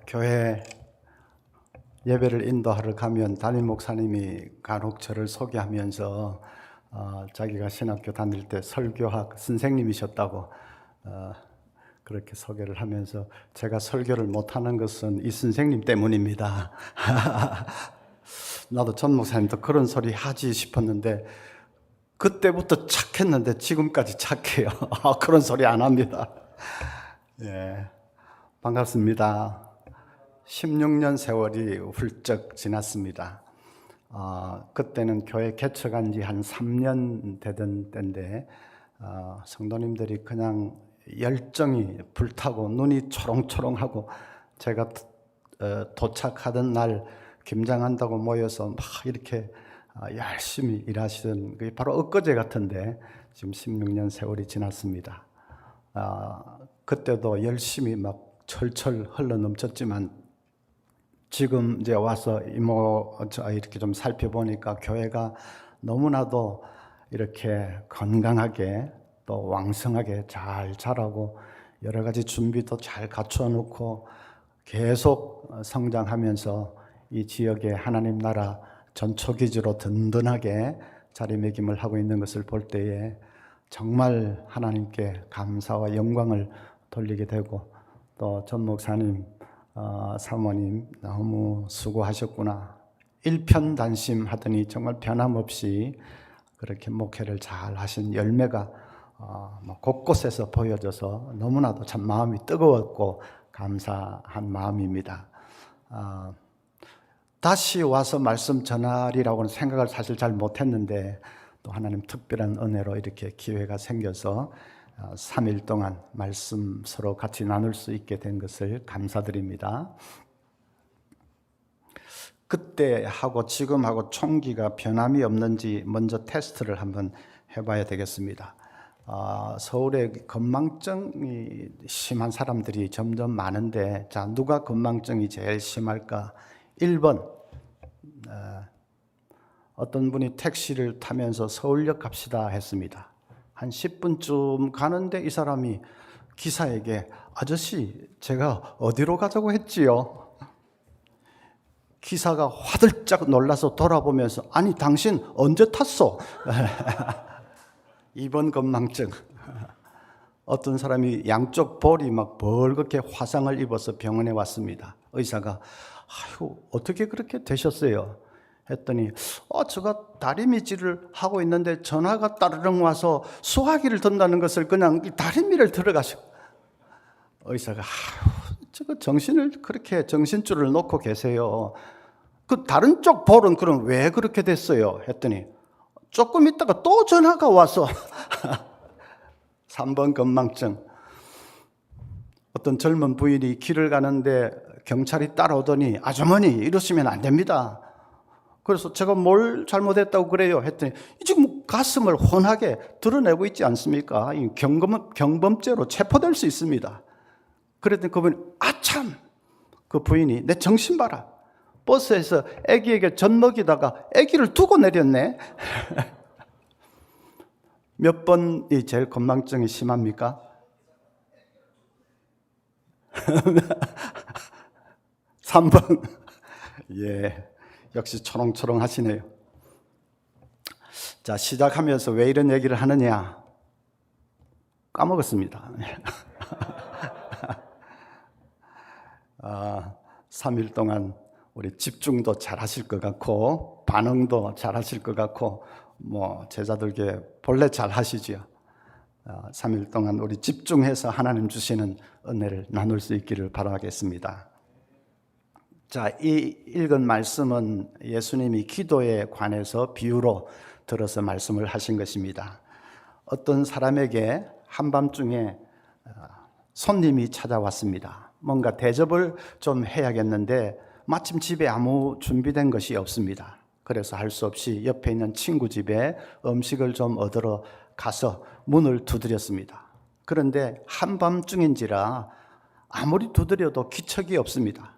교회 예배를 인도하러 가면 담임 목사님이 간혹 저를 소개하면서 자기가 신학교 다닐 때 설교학 선생님이셨다고 그렇게 소개를 하면서 제가 설교를 못하는 것은 이 선생님 때문입니다. 나도 전 목사님도 그런 소리 하지 싶었는데 그때부터 착했는데 지금까지 착해요. 그런 소리 안 합니다. 예, 반갑습니다. 16년 세월이 훌쩍 지났습니다. 그때는 교회 개척한 지 한 3년 되던 때인데 성도님들이 그냥 열정이 불타고 눈이 초롱초롱하고 제가 도착하던 날 김장한다고 모여서 막 이렇게 열심히 일하시던 그게 바로 엊그제 같은데 지금 16년 세월이 지났습니다. 그때도 열심히 막 철철 흘러 넘쳤지만 지금 이제 와서 이렇게 좀 살펴보니까 교회가 너무나도 이렇게 건강하게 또 왕성하게 잘 자라고 여러 가지 준비도 잘 갖추어 놓고 계속 성장하면서 이 지역의 하나님 나라 전초기지로 든든하게 자리매김을 하고 있는 것을 볼 때에 정말 하나님께 감사와 영광을 돌리게 되고 또 전 목사님, 사모님 너무 수고하셨구나. 일편단심 하더니 정말 변함없이 그렇게 목회를 잘 하신 열매가 곳곳에서 보여져서 너무나도 참 마음이 뜨거웠고 감사한 마음입니다. 다시 와서 말씀 전하리라고는 생각을 사실 잘 못했는데 또 하나님 특별한 은혜로 이렇게 기회가 생겨서 3일 동안 말씀 서로 같이 나눌 수 있게 된 것을 감사드립니다. 그때하고 지금하고 총기가 변함이 없는지 먼저 테스트를 한번 해봐야 되겠습니다. 서울에 건망증이 심한 사람들이 점점 많은데 자, 누가 건망증이 제일 심할까? 1번 어떤 분이 택시를 타면서 서울역 갑시다 했습니다. 한 10분쯤 가는데 이 사람이 기사에게 아저씨 제가 어디로 가자고 했지요? 기사가 화들짝 놀라서 돌아보면서 아니 당신 언제 탔어? 2번 건망증. 어떤 사람이 양쪽 볼이 막 벌겋게 화상을 입어서 병원에 왔습니다. 의사가 아유 어떻게 그렇게 되셨어요? 했더니 제가 다리미질을 하고 있는데 전화가 따르릉 와서 수화기를 든다는 것을 그냥 다리미를 들어가시고 의사가 저거 정신을 그렇게 정신줄을 놓고 계세요. 그 다른 쪽 볼은 그럼 왜 그렇게 됐어요? 했더니 조금 있다가 또 전화가 와서 3번 건망증. 어떤 젊은 부인이 길을 가는데 경찰이 따라오더니 아주머니 이러시면 안 됩니다. 그래서 제가 뭘 잘못했다고 그래요? 했더니 지금 가슴을 훤하게 드러내고 있지 않습니까? 경범죄로 체포될 수 있습니다. 그랬더니 그분이 아참! 그 부인이 내 정신 봐라. 버스에서 아기에게 젖 먹이다가 아기를 두고 내렸네. 몇 번이 제일 건망증이 심합니까? 3번. 예. 역시 초롱초롱 하시네요. 자, 시작하면서 왜 이런 얘기를 하느냐? 까먹었습니다. 3일 동안 우리 집중도 잘 하실 것 같고, 반응도 잘 하실 것 같고, 제자들께 본래 잘 하시지요. 3일 동안 우리 집중해서 하나님 주시는 은혜를 나눌 수 있기를 바라겠습니다. 자, 이 읽은 말씀은 예수님이 기도에 관해서 비유로 들어서 말씀을 하신 것입니다. 어떤 사람에게 한밤중에 손님이 찾아왔습니다. 뭔가 대접을 좀 해야겠는데 마침 집에 아무 준비된 것이 없습니다. 그래서 할 수 없이 옆에 있는 친구 집에 음식을 좀 얻으러 가서 문을 두드렸습니다. 그런데 한밤중인지라 아무리 두드려도 기척이 없습니다.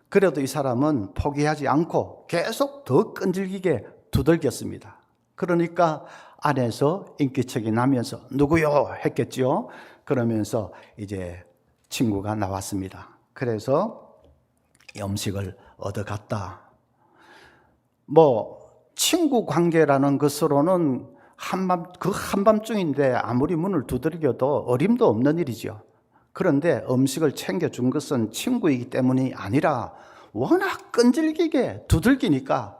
그래도 이 사람은 포기하지 않고 계속 더 끈질기게 두들겼습니다. 그러니까 안에서 인기척이 나면서 누구요? 했겠죠. 그러면서 이제 친구가 나왔습니다. 그래서 이 음식을 얻어갔다. 친구 관계라는 것으로는 한밤중인데 아무리 문을 두드려도 어림도 없는 일이죠. 그런데 음식을 챙겨준 것은 친구이기 때문이 아니라 워낙 끈질기게 두들기니까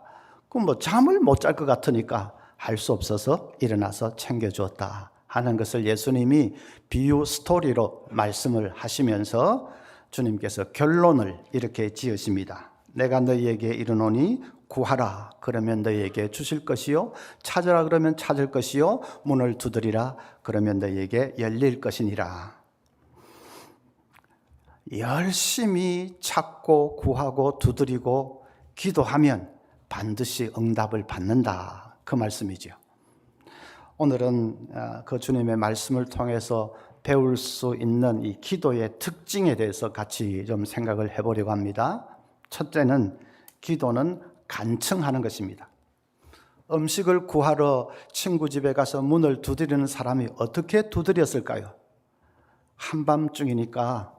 잠을 못 잘 것 같으니까 할 수 없어서 일어나서 챙겨주었다 하는 것을 예수님이 비유 스토리로 말씀을 하시면서 주님께서 결론을 이렇게 지으십니다. 내가 너희에게 이르노니 구하라 그러면 너희에게 주실 것이요 찾으라 그러면 찾을 것이요 문을 두드리라 그러면 너희에게 열릴 것이니라. 열심히 찾고 구하고 두드리고 기도하면 반드시 응답을 받는다, 그 말씀이죠. 오늘은 그 주님의 말씀을 통해서 배울 수 있는 이 기도의 특징에 대해서 같이 좀 생각을 해보려고 합니다. 첫째는 기도는 간청하는 것입니다. 음식을 구하러 친구 집에 가서 문을 두드리는 사람이 어떻게 두드렸을까요? 한밤중이니까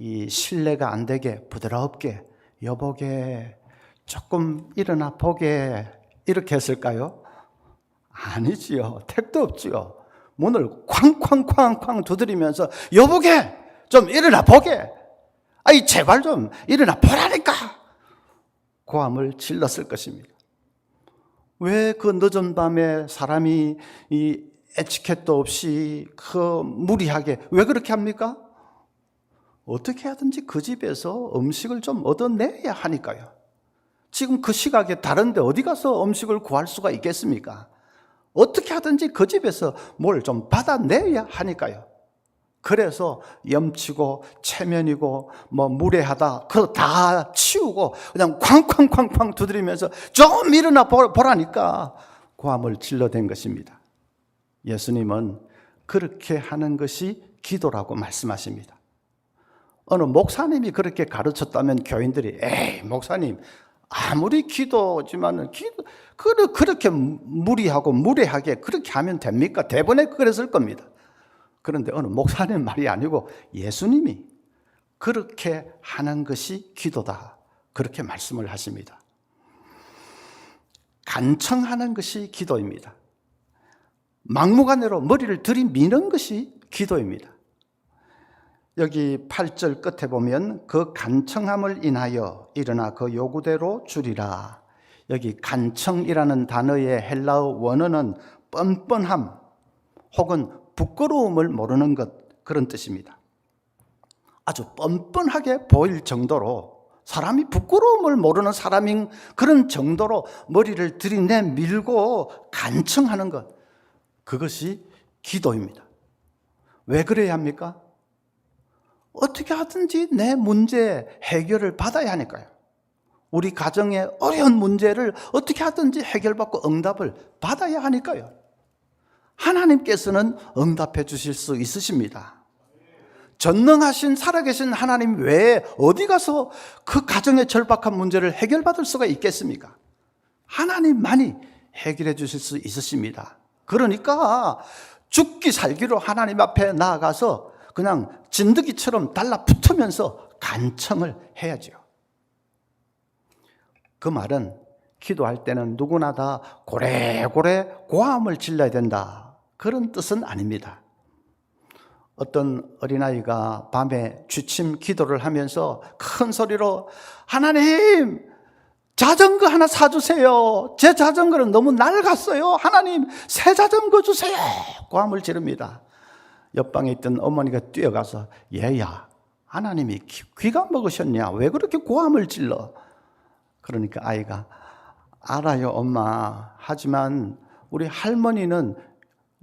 이 실례가 안 되게 부드럽게 여보게 조금 일어나 보게 이렇게 했을까요? 아니지요. 택도 없지요. 문을 쾅쾅쾅쾅 두드리면서 여보게 좀 일어나 보게, 아이 제발 좀 일어나 보라니까 고함을 질렀을 것입니다. 왜 그 늦은 밤에 사람이 이 에티켓도 없이 무리하게 왜 그렇게 합니까? 어떻게 하든지 그 집에서 음식을 좀 얻어내야 하니까요. 지금 그 시각에 다른데 어디 가서 음식을 구할 수가 있겠습니까? 어떻게 하든지 그 집에서 뭘 좀 받아내야 하니까요. 그래서 염치고 체면이고 무례하다 그거 다 치우고 그냥 쾅쾅쾅쾅 두드리면서 좀 일어나 보라니까 고함을 질러댄 것입니다. 예수님은 그렇게 하는 것이 기도라고 말씀하십니다. 어느 목사님이 그렇게 가르쳤다면 교인들이 에이 목사님 아무리 기도지만 그렇게 무리하고 무례하게 그렇게 하면 됩니까? 대번에 그랬을 겁니다. 그런데 어느 목사님 말이 아니고 예수님이 그렇게 하는 것이 기도다 그렇게 말씀을 하십니다. 간청하는 것이 기도입니다. 막무가내로 머리를 들이미는 것이 기도입니다. 여기 8절 끝에 보면 그 간청함을 인하여 일어나 그 요구대로 주리라. 여기 간청이라는 단어의 헬라어 원어는 뻔뻔함 혹은 부끄러움을 모르는 것 그런 뜻입니다. 아주 뻔뻔하게 보일 정도로 사람이 부끄러움을 모르는 사람인 그런 정도로 머리를 들이내밀고 간청하는 것 그것이 기도입니다. 왜 그래야 합니까? 어떻게 하든지 내 문제 해결을 받아야 하니까요. 우리 가정의 어려운 문제를 어떻게 하든지 해결받고 응답을 받아야 하니까요. 하나님께서는 응답해 주실 수 있으십니다. 전능하신 살아계신 하나님 외에 어디 가서 그 가정의 절박한 문제를 해결받을 수가 있겠습니까? 하나님만이 해결해 주실 수 있으십니다. 그러니까 죽기 살기로 하나님 앞에 나아가서 그냥 진드기처럼 달라붙으면서 간청을 해야죠. 그 말은 기도할 때는 누구나 다 고래고래 고함을 질러야 된다 그런 뜻은 아닙니다. 어떤 어린아이가 밤에 주침 기도를 하면서 큰 소리로 하나님 자전거 하나 사주세요. 제 자전거는 너무 낡았어요. 하나님 새 자전거 주세요. 고함을 지릅니다. 옆방에 있던 어머니가 뛰어가서 얘야 하나님이 귀가 먹으셨냐? 왜 그렇게 고함을 질러? 그러니까 아이가 알아요 엄마. 하지만 우리 할머니는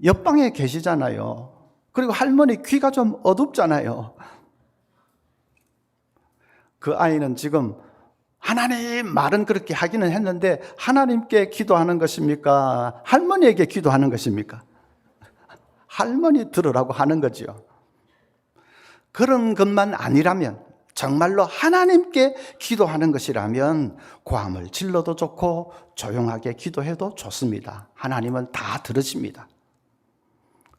옆방에 계시잖아요. 그리고 할머니 귀가 좀 어둡잖아요. 그 아이는 지금 하나님 말은 그렇게 하기는 했는데 하나님께 기도하는 것입니까? 할머니에게 기도하는 것입니까? 할머니 들으라고 하는 거죠. 그런 것만 아니라면 정말로 하나님께 기도하는 것이라면 고함을 질러도 좋고 조용하게 기도해도 좋습니다. 하나님은 다 들으십니다.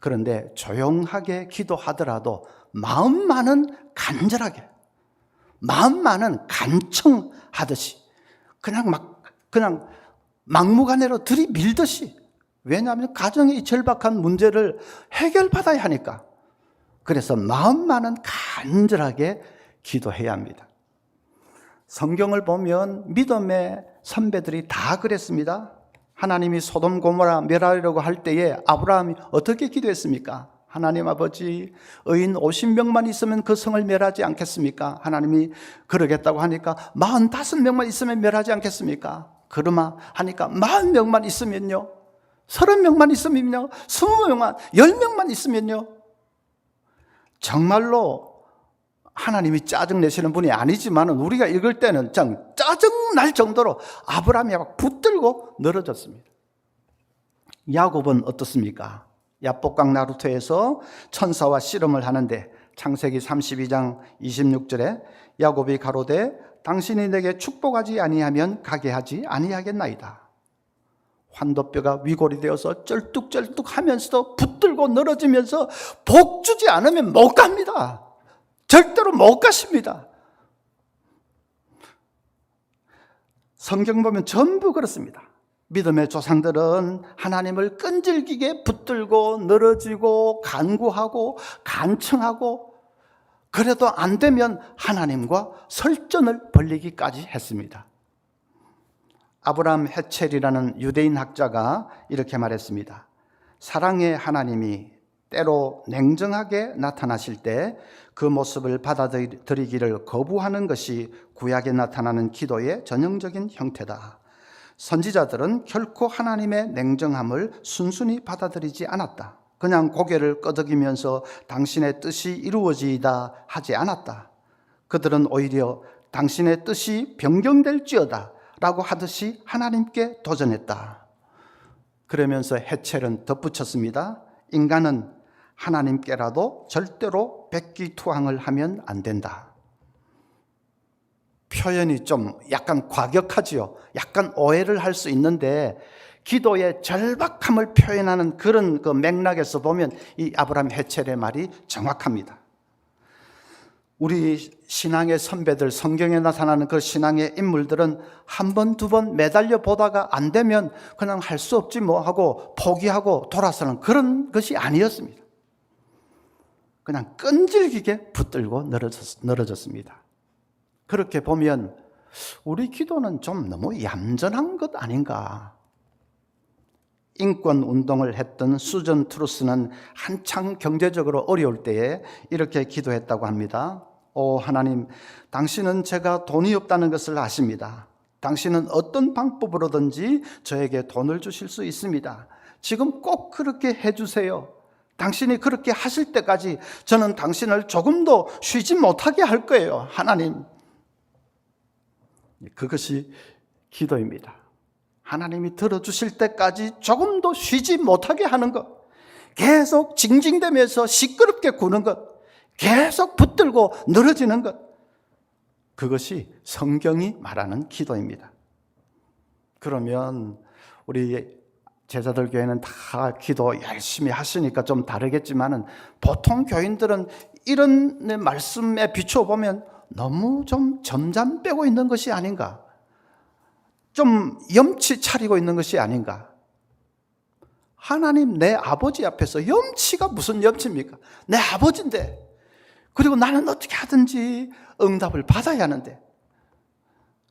그런데 조용하게 기도하더라도 마음만은 간절하게 마음만은 간청하듯이 그냥 막무가내로 들이밀듯이, 왜냐하면 가정의 이 절박한 문제를 해결받아야 하니까. 그래서 마음만은 간절하게 기도해야 합니다. 성경을 보면 믿음의 선배들이 다 그랬습니다. 하나님이 소돔 고모라 멸하려고 할 때에 아브라함이 어떻게 기도했습니까? 하나님 아버지, 의인 50명만 있으면 그 성을 멸하지 않겠습니까? 하나님이 그러겠다고 하니까 45명만 있으면 멸하지 않겠습니까? 그러마 하니까 40명만 있으면요, 30명만 있으면요, 20명만, 10명만 있으면요. 정말로 하나님이 짜증내시는 분이 아니지만 우리가 읽을 때는 짜증날 정도로 아브라함이 막 붙들고 늘어졌습니다. 야곱은 어떻습니까? 야복강 나루터에서 천사와 씨름을 하는데 창세기 32장 26절에 야곱이 가로되 당신이 내게 축복하지 아니하면 가게 하지 아니하겠나이다. 환도뼈가 위골이 되어서 쩔뚝쩔뚝 하면서도 붙들고 늘어지면서 복 주지 않으면 못 갑니다. 절대로 못 가십니다. 성경 보면 전부 그렇습니다. 믿음의 조상들은 하나님을 끈질기게 붙들고 늘어지고 간구하고 간청하고, 그래도 안 되면 하나님과 설전을 벌이기까지 했습니다. 아브라함 헤첼이라는 유대인 학자가 이렇게 말했습니다. 사랑의 하나님이 때로 냉정하게 나타나실 때 그 모습을 받아들이기를 거부하는 것이 구약에 나타나는 기도의 전형적인 형태다. 선지자들은 결코 하나님의 냉정함을 순순히 받아들이지 않았다. 그냥 고개를 끄덕이면서 당신의 뜻이 이루어지이다 하지 않았다. 그들은 오히려 당신의 뜻이 변경될지어다 라고 하듯이 하나님께 도전했다. 그러면서 헤첼은 덧붙였습니다. 인간은 하나님께라도 절대로 백기투항을 하면 안 된다. 표현이 좀 약간 과격하지요. 약간 오해를 할 수 있는데 기도의 절박함을 표현하는 그런 그 맥락에서 보면 이 아브라함 헤첼의 말이 정확합니다. 우리 신앙의 선배들, 성경에 나타나는 그 신앙의 인물들은 한 번, 두 번 매달려 보다가 안 되면 그냥 할 수 없지 뭐 하고 포기하고 돌아서는 그런 것이 아니었습니다. 그냥 끈질기게 붙들고 늘어졌습니다. 그렇게 보면 우리 기도는 좀 너무 얌전한 것 아닌가. 인권 운동을 했던 수전 트루스는 한창 경제적으로 어려울 때에 이렇게 기도했다고 합니다. 오 하나님, 당신은 제가 돈이 없다는 것을 아십니다. 당신은 어떤 방법으로든지 저에게 돈을 주실 수 있습니다. 지금 꼭 그렇게 해주세요. 당신이 그렇게 하실 때까지 저는 당신을 조금도 쉬지 못하게 할 거예요. 하나님. 그것이 기도입니다. 하나님이 들어주실 때까지 조금도 쉬지 못하게 하는 것, 계속 징징대면서 시끄럽게 구는 것, 계속 붙들고 늘어지는 것, 그것이 성경이 말하는 기도입니다. 그러면 우리 제자들 교회는 다 기도 열심히 하시니까 좀 다르겠지만은 보통 교인들은 이런 말씀에 비춰보면 너무 좀 점잠 빼고 있는 것이 아닌가, 좀 염치 차리고 있는 것이 아닌가. 하나님, 내 아버지 앞에서 염치가 무슨 염치입니까? 내 아버지인데, 그리고 나는 어떻게 하든지 응답을 받아야 하는데,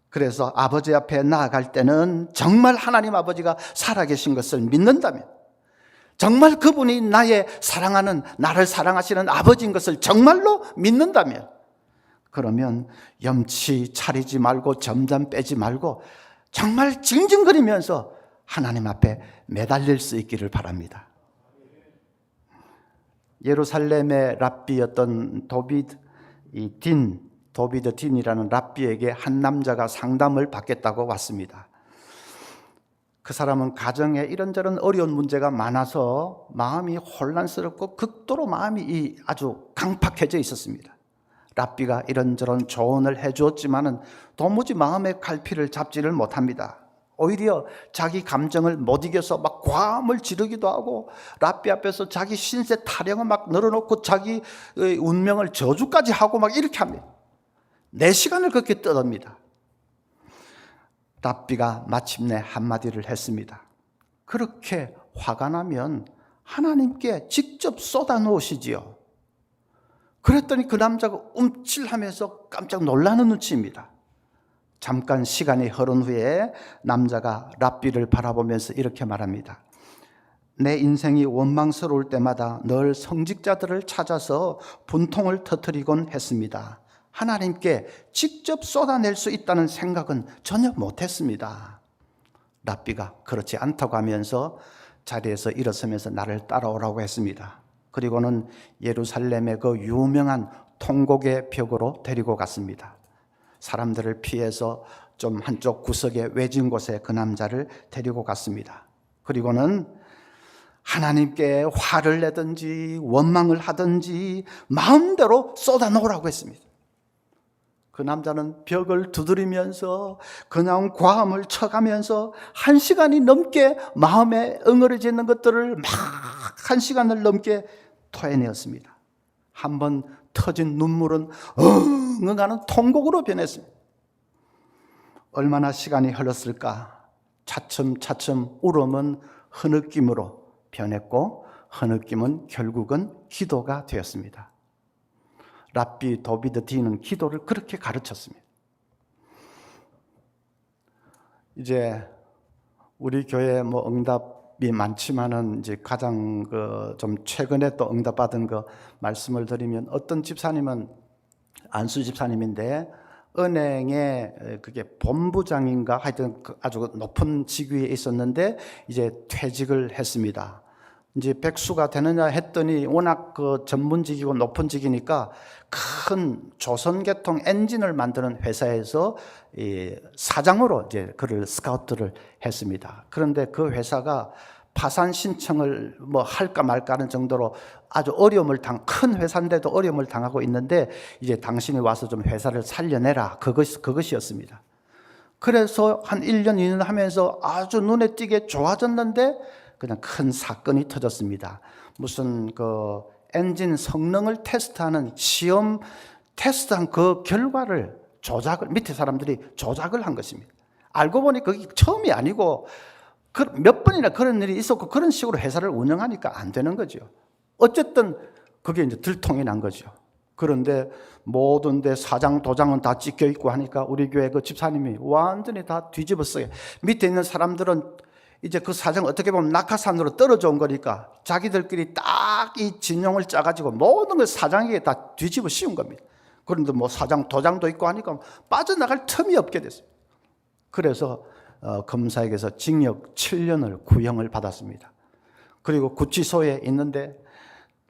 그래서 아버지 앞에 나아갈 때는 정말 하나님 아버지가 살아계신 것을 믿는다면, 정말 그분이 나의 사랑하는, 나를 사랑하시는 아버지인 것을 정말로 믿는다면, 그러면 염치 차리지 말고 점점 빼지 말고 정말 징징거리면서 하나님 앞에 매달릴 수 있기를 바랍니다. 예루살렘의 랍비였던 도비드 딘이라는 랍비에게 한 남자가 상담을 받겠다고 왔습니다. 그 사람은 가정에 이런저런 어려운 문제가 많아서 마음이 혼란스럽고 극도로 마음이 아주 강팍해져 있었습니다. 랍비가 이런저런 조언을 해주었지만은 도무지 마음의 갈피를 잡지를 못합니다. 오히려 자기 감정을 못 이겨서 막 과음을 지르기도 하고, 랍비 앞에서 자기 신세 타령을 막 늘어놓고 자기 운명을 저주까지 하고 막 이렇게 합니다. 4시간을 그렇게 떠듭니다. 랍비가 마침내 한마디를 했습니다. 그렇게 화가 나면 하나님께 직접 쏟아 놓으시지요. 그랬더니 그 남자가 움찔하면서 깜짝 놀라는 눈치입니다. 잠깐 시간이 흐른 후에 남자가 랍비를 바라보면서 이렇게 말합니다. 내 인생이 원망스러울 때마다 늘 성직자들을 찾아서 분통을 터뜨리곤 했습니다. 하나님께 직접 쏟아낼 수 있다는 생각은 전혀 못했습니다. 랍비가 그렇지 않다고 하면서 자리에서 일어서면서 나를 따라오라고 했습니다. 그리고는 예루살렘의 그 유명한 통곡의 벽으로 데리고 갔습니다. 사람들을 피해서 좀 한쪽 구석에 외진 곳에 그 남자를 데리고 갔습니다. 그리고는 하나님께 화를 내든지 원망을 하든지 마음대로 쏟아놓으라고 했습니다. 그 남자는 벽을 두드리면서 그냥 과음을 쳐가면서 1시간이 넘게 마음에 응어리지 있는 것들을 막 1시간을 넘게 토해내었습니다. 한번 터진 눈물은 엉엉하는 통곡으로 변했습니다. 얼마나 시간이 흘렀을까? 차츰차츰 울음은 흐느낌으로 변했고 흐느낌은 결국은 기도가 되었습니다. 랍비 도비드 D는 기도를 그렇게 가르쳤습니다. 이제 우리 교회 뭐 응답이 많지만은 이제 가장 좀 최근에 또 응답받은 그 말씀을 드리면 어떤 집사님은 안수 집사님인데 은행에 그게 본부장인가 하여튼 아주 높은 직위에 있었는데 이제 퇴직을 했습니다. 이제 백수가 되느냐 했더니 워낙 그 전문직이고 높은 직이니까 큰 조선계통 엔진을 만드는 회사에서 사장으로 이제 그를 스카우트를 했습니다. 그런데 그 회사가 파산 신청을 뭐 할까 말까 하는 정도로 아주 큰 회사인데도 어려움을 당하고 있는데 이제 당신이 와서 좀 회사를 살려내라. 그것이었습니다. 그래서 한 1년, 2년 하면서 아주 눈에 띄게 좋아졌는데 그냥 큰 사건이 터졌습니다. 무슨 그 엔진 성능을 테스트하는 시험 테스트한 그 결과를 밑에 사람들이 조작을 한 것입니다. 알고 보니 그게 처음이 아니고 몇 번이나 그런 일이 있었고 그런 식으로 회사를 운영하니까 안 되는 거죠. 어쨌든 그게 이제 들통이 난 거죠. 그런데 모든 데 사장 도장은 다 찍혀 있고 하니까 우리 교회 그 집사님이 완전히 다 뒤집었어요. 밑에 있는 사람들은 이제 그 사정 어떻게 보면 낙하산으로 떨어져 온 거니까 자기들끼리 딱 이 진영을 짜가지고 모든 걸 사장에게 다 뒤집어 씌운 겁니다. 그런데 뭐 사장 도장도 있고 하니까 빠져나갈 틈이 없게 됐어요. 그래서 검사에게서 징역 7년을 구형을 받았습니다. 그리고 구치소에 있는데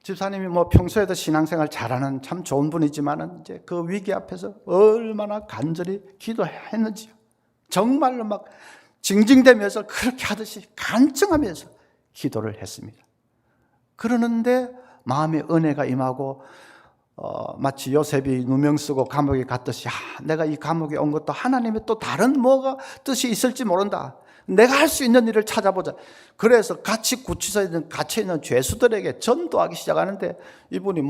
집사님이 뭐 평소에도 신앙생활 잘하는 참 좋은 분이지만은 이제 그 위기 앞에서 얼마나 간절히 기도했는지요. 정말로 막 징징대면서 그렇게 하듯이 간증하면서 기도를 했습니다. 그러는데 마음의 은혜가 임하고 마치 요셉이 누명 쓰고 감옥에 갔듯이 내가 이 감옥에 온 것도 하나님의 또 다른 뭐가 뜻이 있을지 모른다. 내가 할 수 있는 일을 찾아보자. 그래서 같이 구치소에 갇혀 있는 죄수들에게 전도하기 시작하는데 이분이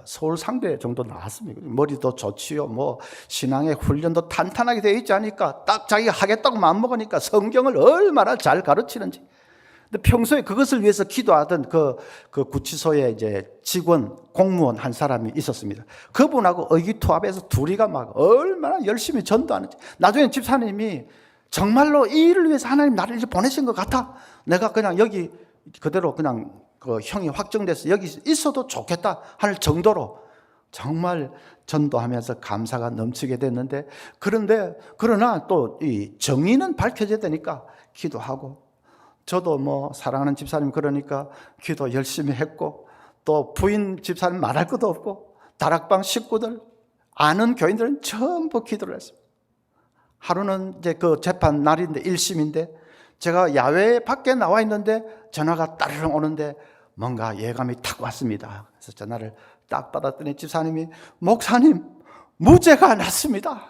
서울 상대 정도 나왔습니다. 머리도 좋지요. 뭐 신앙의 훈련도 탄탄하게 되어 있지 않으니까 딱 자기가 하겠다고 마음먹으니까 성경을 얼마나 잘 가르치는지. 근데 평소에 그것을 위해서 기도하던 그 구치소에 이제 직원, 공무원 한 사람이 있었습니다. 그분하고 의기투합해서 둘이가 막 얼마나 열심히 전도하는지. 나중에 집사님이 정말로 이 일을 위해서 하나님 나를 이제 보내신 것 같아. 내가 그냥 여기 그대로 그냥 그 형이 확정돼서 여기 있어도 좋겠다 할 정도로 정말 전도하면서 감사가 넘치게 됐는데 그러나 또 이 정의는 밝혀져야 되니까 기도하고 저도 뭐 사랑하는 집사님 그러니까 기도 열심히 했고 또 부인 집사님 말할 것도 없고 다락방 식구들 아는 교인들은 전부 기도를 했습니다. 하루는 이제 그 재판 날인데 1심인데 제가 야외 밖에 나와 있는데 전화가 따르릉 오는데 뭔가 예감이 탁 왔습니다. 그래서 전화를 딱 받았더니 집사님이 목사님 무죄가 났습니다.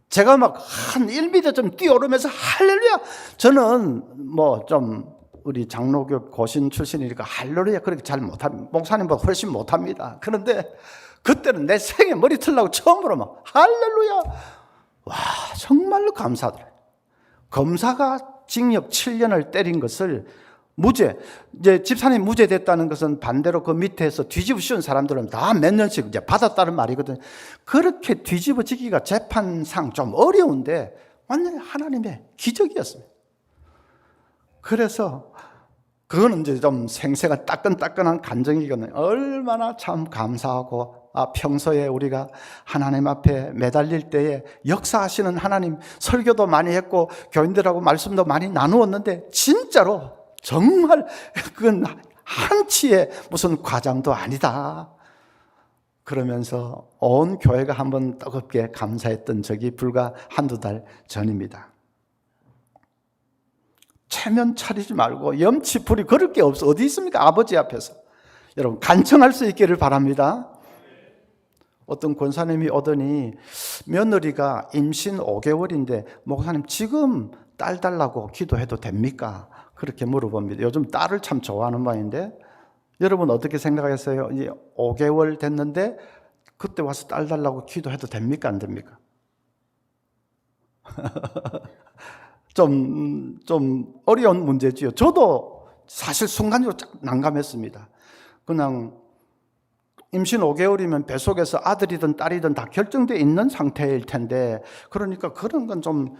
제가 막 한 1m 좀 뛰어오르면서 할렐루야. 저는 뭐 좀 우리 장로교 고신 출신이니까 할렐루야 그렇게 잘 못합니다. 목사님보다 훨씬 못합니다. 그런데 그때는 내 생에 머리 틀라고 처음으로 막 할렐루야. 와, 정말로 감사하더라. 검사가 징역 7년을 때린 것을 무죄, 이제 집사님 무죄 됐다는 것은 반대로 그 밑에서 뒤집어 씌운 사람들은 다 몇 년씩 이제 받았다는 말이거든. 그렇게 뒤집어지기가 재판상 좀 어려운데 완전히 하나님의 기적이었습니다. 그래서 그거는 이제 좀 생새가 따끈따끈한 간증이거든요. 얼마나 참 감사하고, 평소에 우리가 하나님 앞에 매달릴 때에 역사하시는 하나님, 설교도 많이 했고 교인들하고 말씀도 많이 나누었는데 진짜로 정말 그건 한치의 무슨 과장도 아니다. 그러면서 온 교회가 한번 뜨겁게 감사했던 적이 불과 한두 달 전입니다. 체면 차리지 말고 염치 부리 그럴 게 없어. 어디 있습니까? 아버지 앞에서. 여러분 간청할 수 있기를 바랍니다. 어떤 권사님이 오더니 며느리가 임신 5개월인데 목사님 지금 딸 달라고 기도해도 됩니까? 그렇게 물어봅니다. 요즘 딸을 참 좋아하는 모양인데 여러분 어떻게 생각하겠어요? 이제 5개월 됐는데 그때 와서 딸 달라고 기도해도 됩니까? 안 됩니까? 좀 어려운 문제지요. 저도 사실 순간적으로 난감했습니다. 그냥 임신 5개월이면 뱃속에서 아들이든 딸이든 다 결정되어 있는 상태일 텐데, 그러니까 그런 건 좀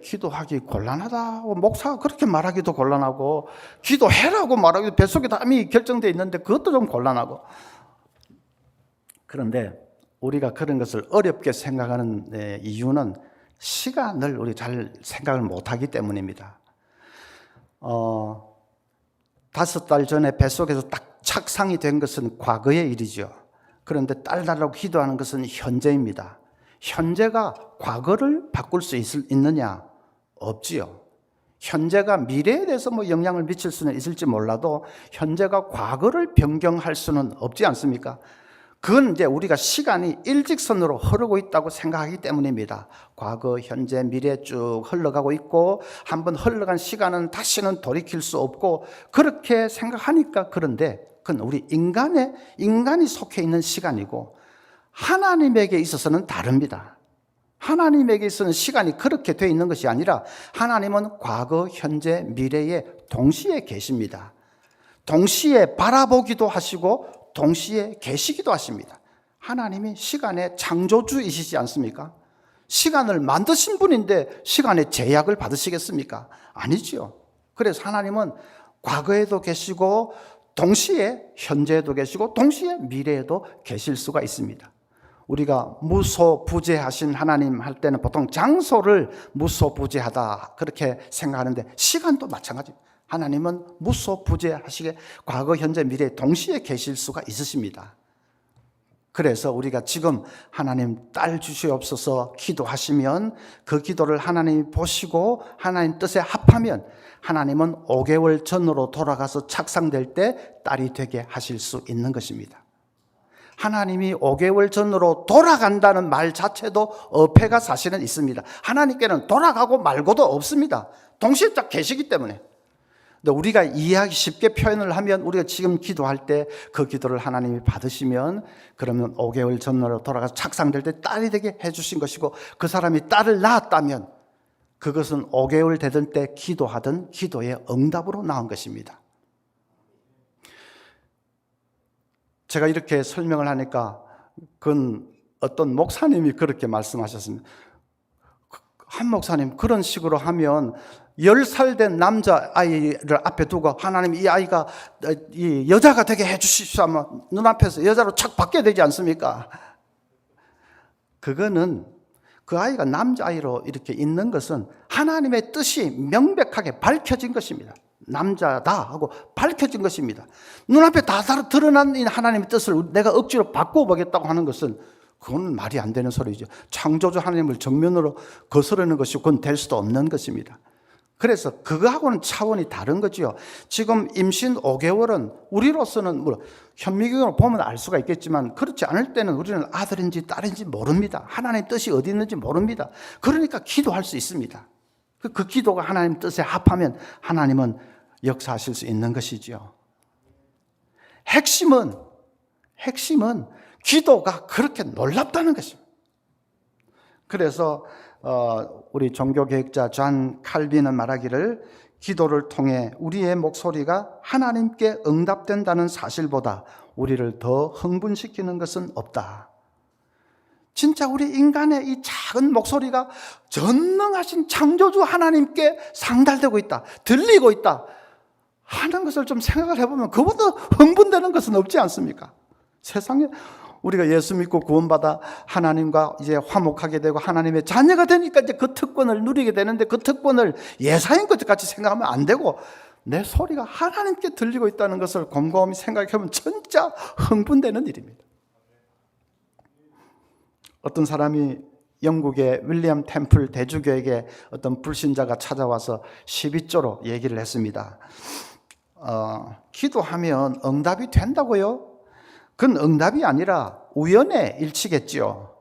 기도하기 곤란하다고, 목사가 그렇게 말하기도 곤란하고, 기도해라고 말하기도 뱃속에 이미 결정되어 있는데 그것도 좀 곤란하고. 그런데 우리가 그런 것을 어렵게 생각하는 이유는 시간을 우리 잘 생각을 못하기 때문입니다. 5달 전에 뱃속에서 딱 착상이 된 것은 과거의 일이죠. 그런데 딸 달라고 기도하는 것은 현재입니다. 현재가 과거를 바꿀 수 있느냐? 없지요. 현재가 미래에 대해서 영향을 미칠 수는 있을지 몰라도 현재가 과거를 변경할 수는 없지 않습니까? 그건 이제 우리가 시간이 일직선으로 흐르고 있다고 생각하기 때문입니다. 과거, 현재, 미래 쭉 흘러가고 있고 한번 흘러간 시간은 다시는 돌이킬 수 없고 그렇게 생각하니까. 그런데 그건 우리 인간이 속해 있는 시간이고 하나님에게 있어서는 다릅니다. 하나님에게 있어서는 시간이 그렇게 되어 있는 것이 아니라 하나님은 과거, 현재, 미래에 동시에 계십니다. 동시에 바라보기도 하시고 동시에 계시기도 하십니다. 하나님이 시간의 창조주이시지 않습니까? 시간을 만드신 분인데 시간의 제약을 받으시겠습니까? 아니지요. 그래서 하나님은 과거에도 계시고 동시에 현재에도 계시고 동시에 미래에도 계실 수가 있습니다. 우리가 무소부재하신 하나님 할 때는 보통 장소를 무소부재하다 그렇게 생각하는데 시간도 마찬가지입니다. 하나님은 무소부재하시게 과거, 현재, 미래 동시에 계실 수가 있으십니다. 그래서 우리가 지금 하나님 딸 주시옵소서 기도하시면 그 기도를 하나님이 보시고 하나님 뜻에 합하면 하나님은 5개월 전으로 돌아가서 착상될 때 딸이 되게 하실 수 있는 것입니다. 하나님이 5개월 전으로 돌아간다는 말 자체도 어폐가 사실은 있습니다. 하나님께는 돌아가고 말고도 없습니다. 동시에 딱 계시기 때문에. 근데 우리가 이해하기 쉽게 표현을 하면 우리가 지금 기도할 때 그 기도를 하나님이 받으시면 그러면 5개월 전으로 돌아가서 착상될 때 딸이 되게 해주신 것이고 그 사람이 딸을 낳았다면 그것은 5개월 되던 때 기도하던 기도의 응답으로 나온 것입니다. 제가 이렇게 설명을 하니까 그건 어떤 목사님이 그렇게 말씀하셨습니다. 한 목사님 그런 식으로 하면 10살 된 남자아이를 앞에 두고 하나님 이 아이가 이 여자가 되게 해주십시오 하면 눈앞에서 여자로 착 바뀌어야 되지 않습니까? 그거는 그 아이가 남자아이로 이렇게 있는 것은 하나님의 뜻이 명백하게 밝혀진 것입니다. 남자다 하고 밝혀진 것입니다. 눈앞에 다 드러난 이 하나님의 뜻을 내가 억지로 바꿔보겠다고 하는 것은 그건 말이 안 되는 소리죠. 창조주 하나님을 정면으로 거스르는 것이 그건 될 수도 없는 것입니다. 그래서 그거하고는 차원이 다른 거죠. 지금 임신 5개월은 우리로서는 현미경으로 보면 알 수가 있겠지만 그렇지 않을 때는 우리는 아들인지 딸인지 모릅니다. 하나님의 뜻이 어디 있는지 모릅니다. 그러니까 기도할 수 있습니다. 그 기도가 하나님 뜻에 합하면 하나님은 역사하실 수 있는 것이죠. 핵심은 기도가 그렇게 놀랍다는 것입니다. 그래서 우리 종교개혁자 존 칼빈은 말하기를 기도를 통해 우리의 목소리가 하나님께 응답된다는 사실보다 우리를 더 흥분시키는 것은 없다. 진짜 우리 인간의 이 작은 목소리가 전능하신 창조주 하나님께 상달되고 있다, 들리고 있다 하는 것을 좀 생각을 해보면 그보다 흥분되는 것은 없지 않습니까? 세상에 우리가 예수 믿고 구원받아 하나님과 이제 화목하게 되고 하나님의 자녀가 되니까 이제 그 특권을 누리게 되는데, 그 특권을 예사인 것 같이 생각하면 안 되고 내 소리가 하나님께 들리고 있다는 것을 곰곰이 생각해보면 진짜 흥분되는 일입니다. 어떤 사람이 영국의 윌리엄 템플 대주교에게 어떤 불신자가 찾아와서 12조로 얘기를 했습니다. 기도하면 응답이 된다고요? 그건 응답이 아니라 우연의 일치겠지요.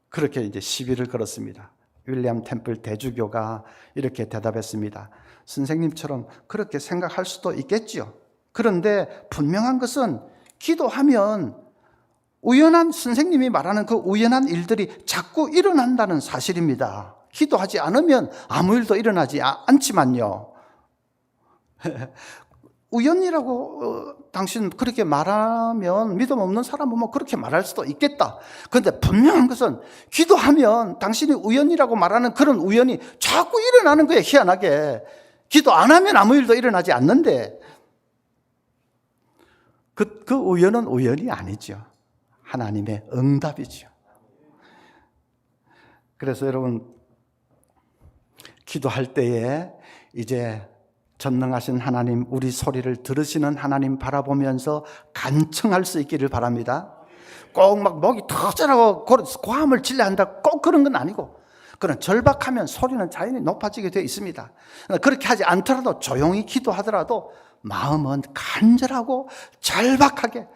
그렇게 이제 시비를 걸었습니다. 윌리엄 템플 대주교가 이렇게 대답했습니다. 선생님처럼 그렇게 생각할 수도 있겠지요. 그런데 분명한 것은 기도하면 선생님이 말하는 그 우연한 일들이 자꾸 일어난다는 사실입니다. 기도하지 않으면 아무 일도 일어나지 않지만요. 우연이라고 당신 그렇게 말하면 믿음 없는 사람은 뭐 그렇게 말할 수도 있겠다. 그런데 분명한 것은 기도하면 당신이 우연이라고 말하는 그런 우연이 자꾸 일어나는 거예요. 희한하게. 기도 안 하면 아무 일도 일어나지 않는데 그 우연은 우연이 아니죠. 하나님의 응답이죠. 그래서 여러분, 기도할 때에 이제 전능하신 하나님, 우리 소리를 들으시는 하나님 바라보면서 간청할 수 있기를 바랍니다. 꼭 막 목이 터져라고 고함을 질러야 한다, 꼭 그런 건 아니고, 그런 절박하면 소리는 자연히 높아지게 되어 있습니다. 그렇게 하지 않더라도 조용히 기도하더라도 마음은 간절하고 절박하게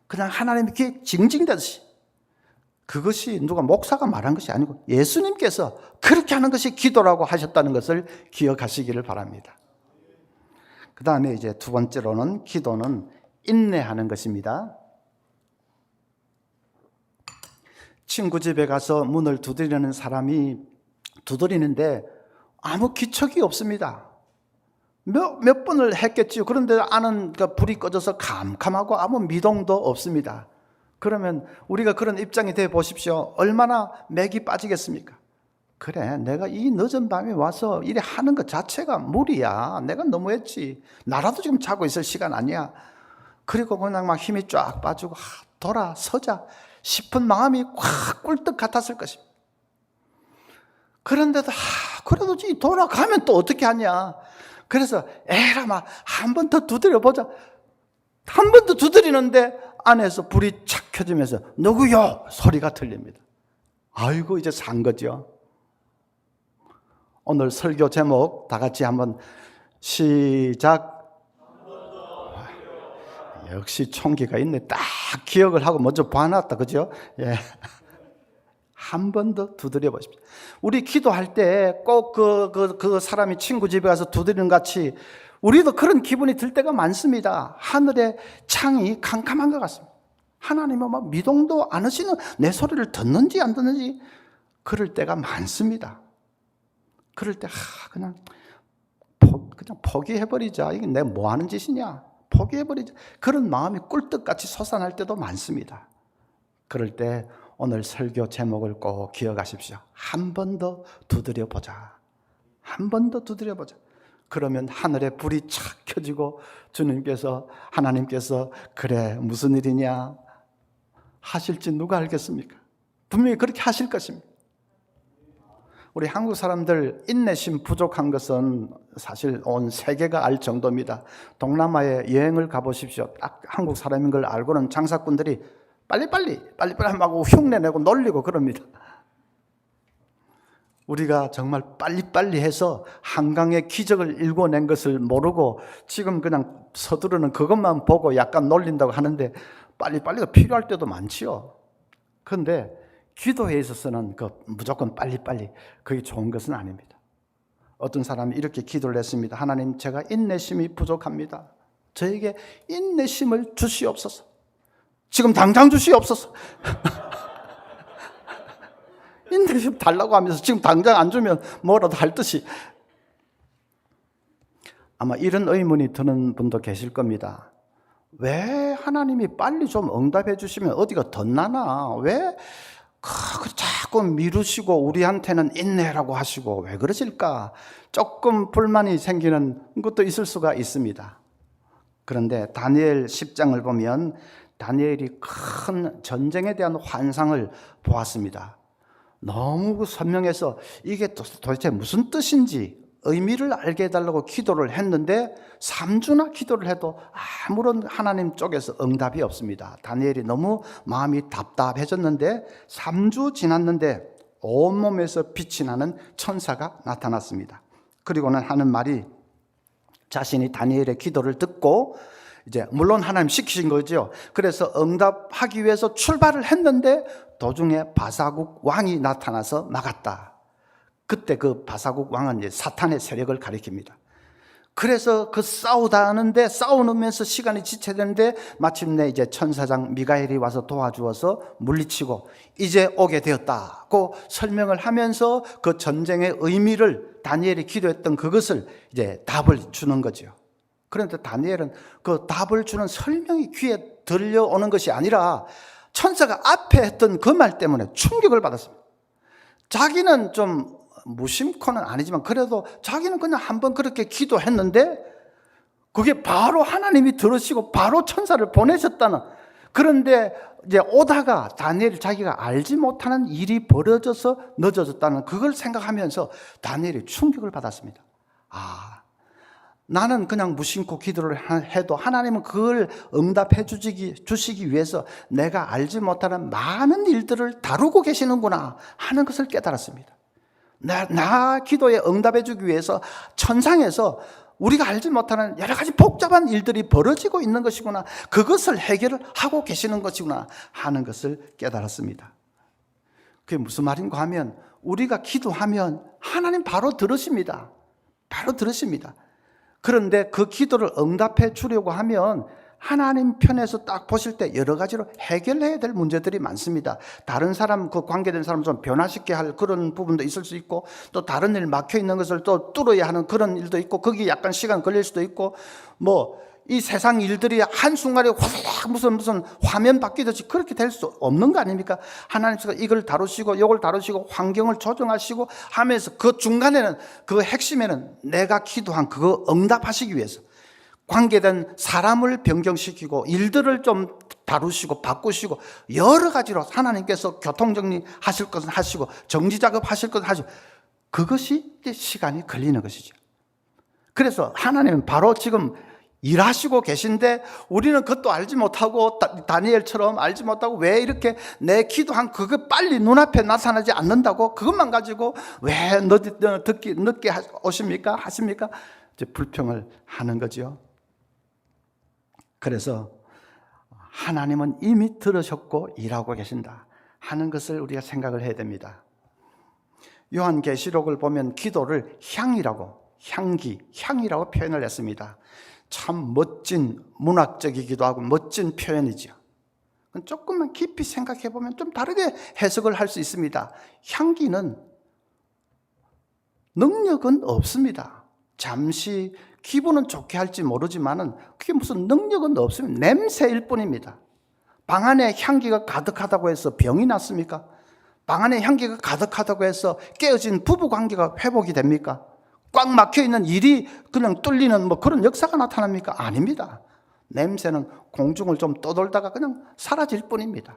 그냥 하나님께 징징대듯이, 그것이 누가 목사가 말한 것이 아니고 예수님께서 그렇게 하는 것이 기도라고 하셨다는 것을 기억하시기를 바랍니다. 그 다음에 이제 두 번째로는 기도는 인내하는 것입니다. 친구 집에 가서 문을 두드리는 사람이 두드리는데 아무 기척이 없습니다. 몇 번을 했겠지요. 그런데 안은 불이 꺼져서 캄캄하고 아무 미동도 없습니다. 그러면 우리가 그런 입장이 돼 보십시오. 얼마나 맥이 빠지겠습니까? 그래, 내가 이 늦은 밤에 와서 이래 하는 것 자체가 무리야. 내가 너무했지. 나라도 지금 자고 있을 시간 아니야. 그리고 그냥 막 힘이 쫙 빠지고 돌아서자 싶은 마음이 확 꿀떡 같았을 것입니다. 그런데도 그래도 돌아가면 또 어떻게 하냐. 그래서 에라 막 한 번 더 두드려 보자. 한 번 더 두드리는데 안에서 불이 착 켜지면서 누구요? 소리가 들립니다. 아이고, 이제 산 거죠. 오늘 설교 제목 다 같이 한번 시작. 역시 총기가 있네. 딱 기억을 하고 먼저 봐놨다, 그죠? 예. 한 번 더 두드려 보십시오. 우리 기도할 때 꼭 그 사람이 친구 집에 가서 두드리는 같이 우리도 그런 기분이 들 때가 많습니다. 하늘의 창이 캄캄한 것 같습니다. 하나님은 막 미동도 안 하시는, 내 소리를 듣는지 안 듣는지 그럴 때가 많습니다. 그럴 때 그냥 포기해버리자. 이게 내가 뭐 하는 짓이냐. 포기해버리자. 그런 마음이 꿀떡같이 솟아날 때도 많습니다. 그럴 때 오늘 설교 제목을 꼭 기억하십시오. 한 번 더 두드려 보자. 한 번 더 두드려 보자. 그러면 하늘에 불이 착 켜지고 하나님께서 그래 무슨 일이냐 하실지 누가 알겠습니까? 분명히 그렇게 하실 것입니다. 우리 한국 사람들 인내심 부족한 것은 사실 온 세계가 알 정도입니다. 동남아에 여행을 가보십시오. 딱 한국 사람인 걸 알고는 장사꾼들이 빨리빨리 하고 흉내내고 놀리고 그럽니다. 우리가 정말 빨리빨리 해서 한강의 기적을 일궈낸 것을 모르고 지금 그냥 서두르는 그것만 보고 약간 놀린다고 하는데 빨리빨리가 필요할 때도 많지요. 그런데 기도에 있어서는 무조건 빨리빨리 그게 좋은 것은 아닙니다. 어떤 사람이 이렇게 기도를 했습니다. 하나님, 제가 인내심이 부족합니다. 저에게 인내심을 주시옵소서. 지금 당장 주시옵소서. 인내심 달라고 하면서 지금 당장 안 주면 뭐라도 할 듯이. 아마 이런 의문이 드는 분도 계실 겁니다. 왜 하나님이 빨리 좀 응답해 주시면 어디가 덧나나? 왜 자꾸 미루시고 우리한테는 인내라고 하시고 왜 그러실까? 조금 불만이 생기는 것도 있을 수가 있습니다. 그런데 다니엘 10장을 보면 다니엘이 큰 전쟁에 대한 환상을 보았습니다. 너무 선명해서 이게 도대체 무슨 뜻인지 의미를 알게 해달라고 기도를 했는데 3주나 기도를 해도 아무런 하나님 쪽에서 응답이 없습니다. 다니엘이 너무 마음이 답답해졌는데 3주 지났는데 온몸에서 빛이 나는 천사가 나타났습니다. 그리고는 하는 말이 자신이 다니엘의 기도를 듣고 이제 물론 하나님 시키신 거죠. 그래서 응답하기 위해서 출발을 했는데 도중에 바사국 왕이 나타나서 막았다. 그때 그 바사국 왕은 이제 사탄의 세력을 가리킵니다. 그래서 그 싸우다 하는데 싸우면서 시간이 지체되는데 마침내 이제 천사장 미가엘이 와서 도와주어서 물리치고 이제 오게 되었다고 설명을 하면서 그 전쟁의 의미를 다니엘이 기도했던 그것을 이제 답을 주는 거죠. 그런데 다니엘은 그 답을 주는 설명이 귀에 들려오는 것이 아니라 천사가 앞에 했던 그 말 때문에 충격을 받았습니다. 자기는 좀 무심코는 아니지만 그래도 자기는 그냥 한번 그렇게 기도했는데 그게 바로 하나님이 들으시고 바로 천사를 보내셨다는. 그런데 이제 오다가 다니엘이 자기가 알지 못하는 일이 벌어져서 늦어졌다는 그걸 생각하면서 다니엘이 충격을 받았습니다. 나는 그냥 무심코 기도를 해도 하나님은 그걸 응답해 주시기 위해서 내가 알지 못하는 많은 일들을 다루고 계시는구나 하는 것을 깨달았습니다. 나 기도에 응답해 주기 위해서 천상에서 우리가 알지 못하는 여러 가지 복잡한 일들이 벌어지고 있는 것이구나. 그것을 해결을 하고 계시는 것이구나 하는 것을 깨달았습니다. 그게 무슨 말인가 하면 우리가 기도하면 하나님 바로 들으십니다. 바로 들으십니다. 그런데 그 기도를 응답해 주려고 하면 하나님 편에서 딱 보실 때 여러 가지로 해결해야 될 문제들이 많습니다. 다른 사람, 그 관계된 사람 좀 변화시켜야 할 그런 부분도 있을 수 있고, 또 다른 일 막혀 있는 것을 또 뚫어야 하는 그런 일도 있고, 거기 약간 시간 걸릴 수도 있고, 이 세상 일들이 한순간에 화삭 무슨 화면 바뀌듯이 그렇게 될 수 없는 거 아닙니까? 하나님께서 이걸 다루시고 이걸 다루시고 환경을 조정하시고 하면서 그 중간에는 그 핵심에는 내가 기도한 그거 응답하시기 위해서 관계된 사람을 변경시키고 일들을 좀 다루시고 바꾸시고 여러 가지로 하나님께서 교통정리 하실 것은 하시고 정지작업 하실 것은 하시고 그것이 이제 시간이 걸리는 것이죠. 그래서 하나님은 바로 지금 일하시고 계신데 우리는 그것도 알지 못하고 다니엘처럼 알지 못하고 왜 이렇게 내 기도한 그거 빨리 눈앞에 나타나지 않는다고 그것만 가지고 왜 늦게 하십니까? 이제 불평을 하는 거죠. 그래서 하나님은 이미 들으셨고 일하고 계신다 하는 것을 우리가 생각을 해야 됩니다. 요한계시록을 보면 기도를 향이라고 표현을 했습니다. 참 멋진 문학적이기도 하고 멋진 표현이죠. 조금만 깊이 생각해 보면 좀 다르게 해석을 할 수 있습니다. 향기는 능력은 없습니다. 잠시 기분은 좋게 할지 모르지만은 그게 무슨 능력은 없습니다. 냄새일 뿐입니다. 방 안에 향기가 가득하다고 해서 병이 났습니까? 방 안에 향기가 가득하다고 해서 깨어진 부부 관계가 회복이 됩니까? 꽉 막혀 있는 일이 그냥 뚫리는 그런 역사가 나타납니까? 아닙니다. 냄새는 공중을 좀 떠돌다가 그냥 사라질 뿐입니다.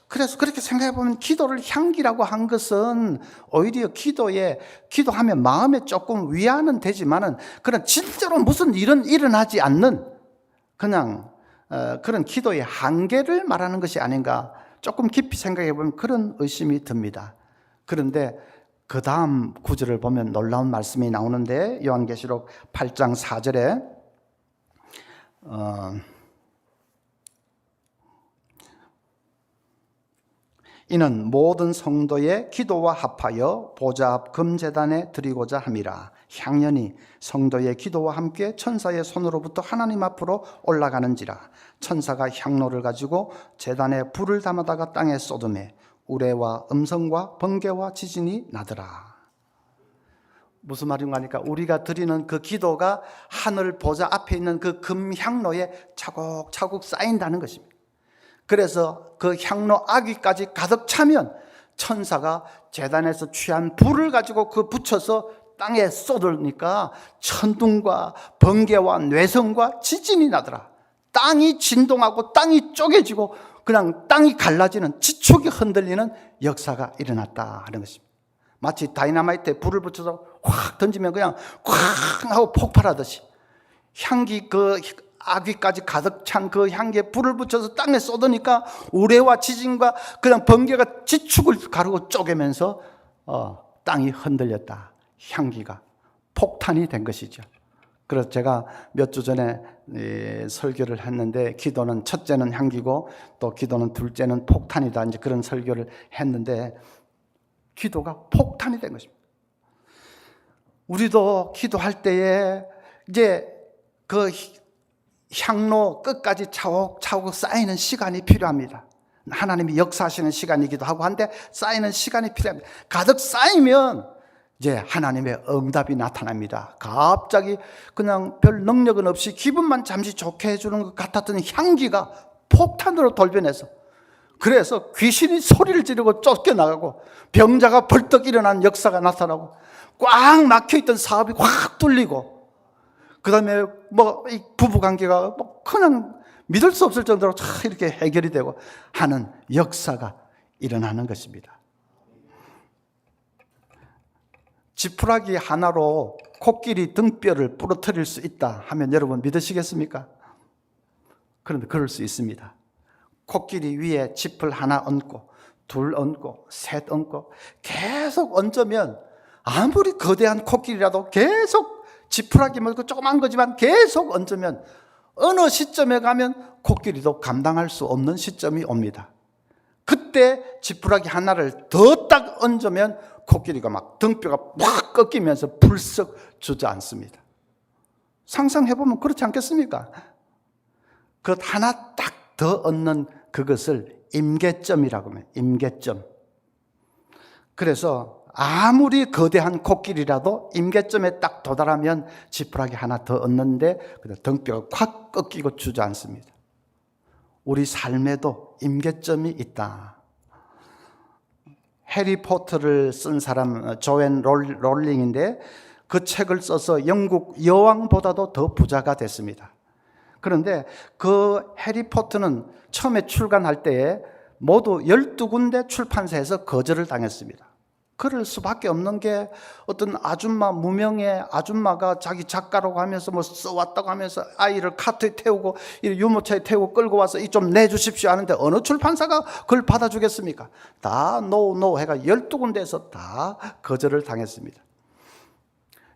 그래서 그렇게 생각해 보면 기도를 향기라고 한 것은 오히려 기도하면 마음에 조금 위안은 되지만은 그런 진짜로 무슨 일은 일어나지 않는 그냥 그런 기도의 한계를 말하는 것이 아닌가 조금 깊이 생각해 보면 그런 의심이 듭니다. 그런데 그 다음 구절을 보면 놀라운 말씀이 나오는데 요한계시록 8장 4절에 이는 모든 성도의 기도와 합하여 보좌 앞 금제단에 드리고자 함이라. 향연이 성도의 기도와 함께 천사의 손으로부터 하나님 앞으로 올라가는지라. 천사가 향로를 가지고 제단에 불을 담아다가 땅에 쏟음에 우레와 음성과 번개와 지진이 나더라. 무슨 말인가 하니까 우리가 드리는 그 기도가 하늘 보좌 앞에 있는 그 금향로에 차곡차곡 쌓인다는 것입니다. 그래서 그 향로 아귀까지 가득 차면 천사가 제단에서 취한 불을 가지고 그 붙여서 땅에 쏟으니까 천둥과 번개와 뇌성과 지진이 나더라. 땅이 진동하고 땅이 쪼개지고 그냥 땅이 갈라지는, 지축이 흔들리는 역사가 일어났다 하는 것입니다. 마치 다이너마이트에 불을 붙여서 확 던지면 그냥 콱 하고 폭발하듯이 향기, 그 아귀까지 가득 찬 그 향기에 불을 붙여서 땅에 쏟으니까 우레와 지진과 그냥 번개가 지축을 가르고 쪼개면서 땅이 흔들렸다. 향기가 폭탄이 된 것이죠. 그래서 제가 몇 주 전에 설교를 했는데, 기도는 첫째는 향기고 또 기도는 둘째는 폭탄이다, 이제 그런 설교를 했는데, 기도가 폭탄이 된 것입니다. 우리도 기도할 때에 이제 그 향로 끝까지 차곡차곡 쌓이는 시간이 필요합니다. 하나님이 역사하시는 시간이기도 하고 한데 쌓이는 시간이 필요합니다. 가득 쌓이면 이제 하나님의 응답이 나타납니다. 갑자기 그냥 별 능력은 없이 기분만 잠시 좋게 해주는 것 같았던 향기가 폭탄으로 돌변해서, 그래서 귀신이 소리를 지르고 쫓겨나가고 병자가 벌떡 일어난 역사가 나타나고 꽉 막혀있던 사업이 확 뚫리고, 그 다음에 이 부부관계가 그냥 믿을 수 없을 정도로 이렇게 해결이 되고 하는 역사가 일어나는 것입니다. 지푸라기 하나로 코끼리 등뼈를 부러뜨릴 수 있다 하면 여러분 믿으시겠습니까? 그런데 그럴 수 있습니다. 코끼리 위에 짚을 하나 얹고 둘 얹고 셋 얹고 계속 얹으면 아무리 거대한 코끼리라도 계속 지푸라기 말고 조그만 거지만 계속 얹으면 어느 시점에 가면 코끼리도 감당할 수 없는 시점이 옵니다. 그때 지푸라기 하나를 더 딱 얹으면 코끼리가 막 등뼈가 확 꺾이면서 불썩 주저앉습니다. 상상해보면 그렇지 않겠습니까? 그 하나 딱 더 얹는 그것을 임계점이라고 합니다. 임계점. 그래서 아무리 거대한 코끼리라도 임계점에 딱 도달하면 지푸라기 하나 더 얹는데 등뼈가 확 꺾이고 주저앉습니다. 우리 삶에도 임계점이 있다. 해리포터를 쓴 사람 조앤 롤링인데 그 책을 써서 영국 여왕보다도 더 부자가 됐습니다. 그런데 그 해리포터는 처음에 출간할 때에 모두 12군데 출판사에서 거절을 당했습니다. 그럴 수밖에 없는 게 어떤 아줌마, 무명의 아줌마가 자기 작가라고 하면서 뭐 써왔다고 하면서 아이를 카트에 태우고 유모차에 태우고 끌고 와서 이 좀 내주십시오 하는데 어느 출판사가 그걸 받아주겠습니까? 다 노 해가 12군데에서 다 거절을 당했습니다.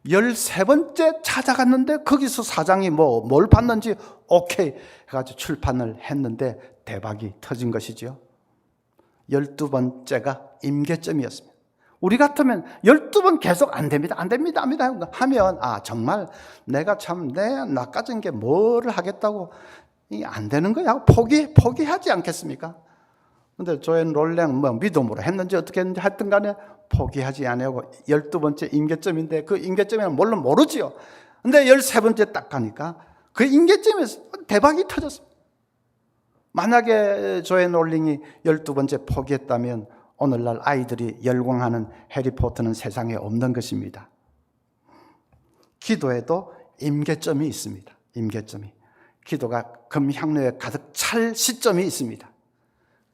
13번째 찾아갔는데 거기서 사장이 뭘 받는지 오케이 해가지고 출판을 했는데 대박이 터진 것이죠. 12번째가 임계점이었습니다. 우리 같으면 12번 계속 안 됩니다 하면 정말 내가 참 낚아진 게 뭐를 하겠다고 안 되는 거야 하고 포기하지 않겠습니까? 근데 조앤 롤링 믿음으로 했는지 어떻게 했는지 하여튼 간에 포기하지 않고 12번째 임계점인데 그 임계점에는 물론 모르지요. 근데 13번째 딱 가니까 그 임계점에서 대박이 터졌습니다. 만약에 조앤 롤링이 12번째 포기했다면 오늘날 아이들이 열광하는 해리포터는 세상에 없는 것입니다. 기도에도 임계점이 있습니다. 임계점이. 기도가 금향로에 가득 찰 시점이 있습니다.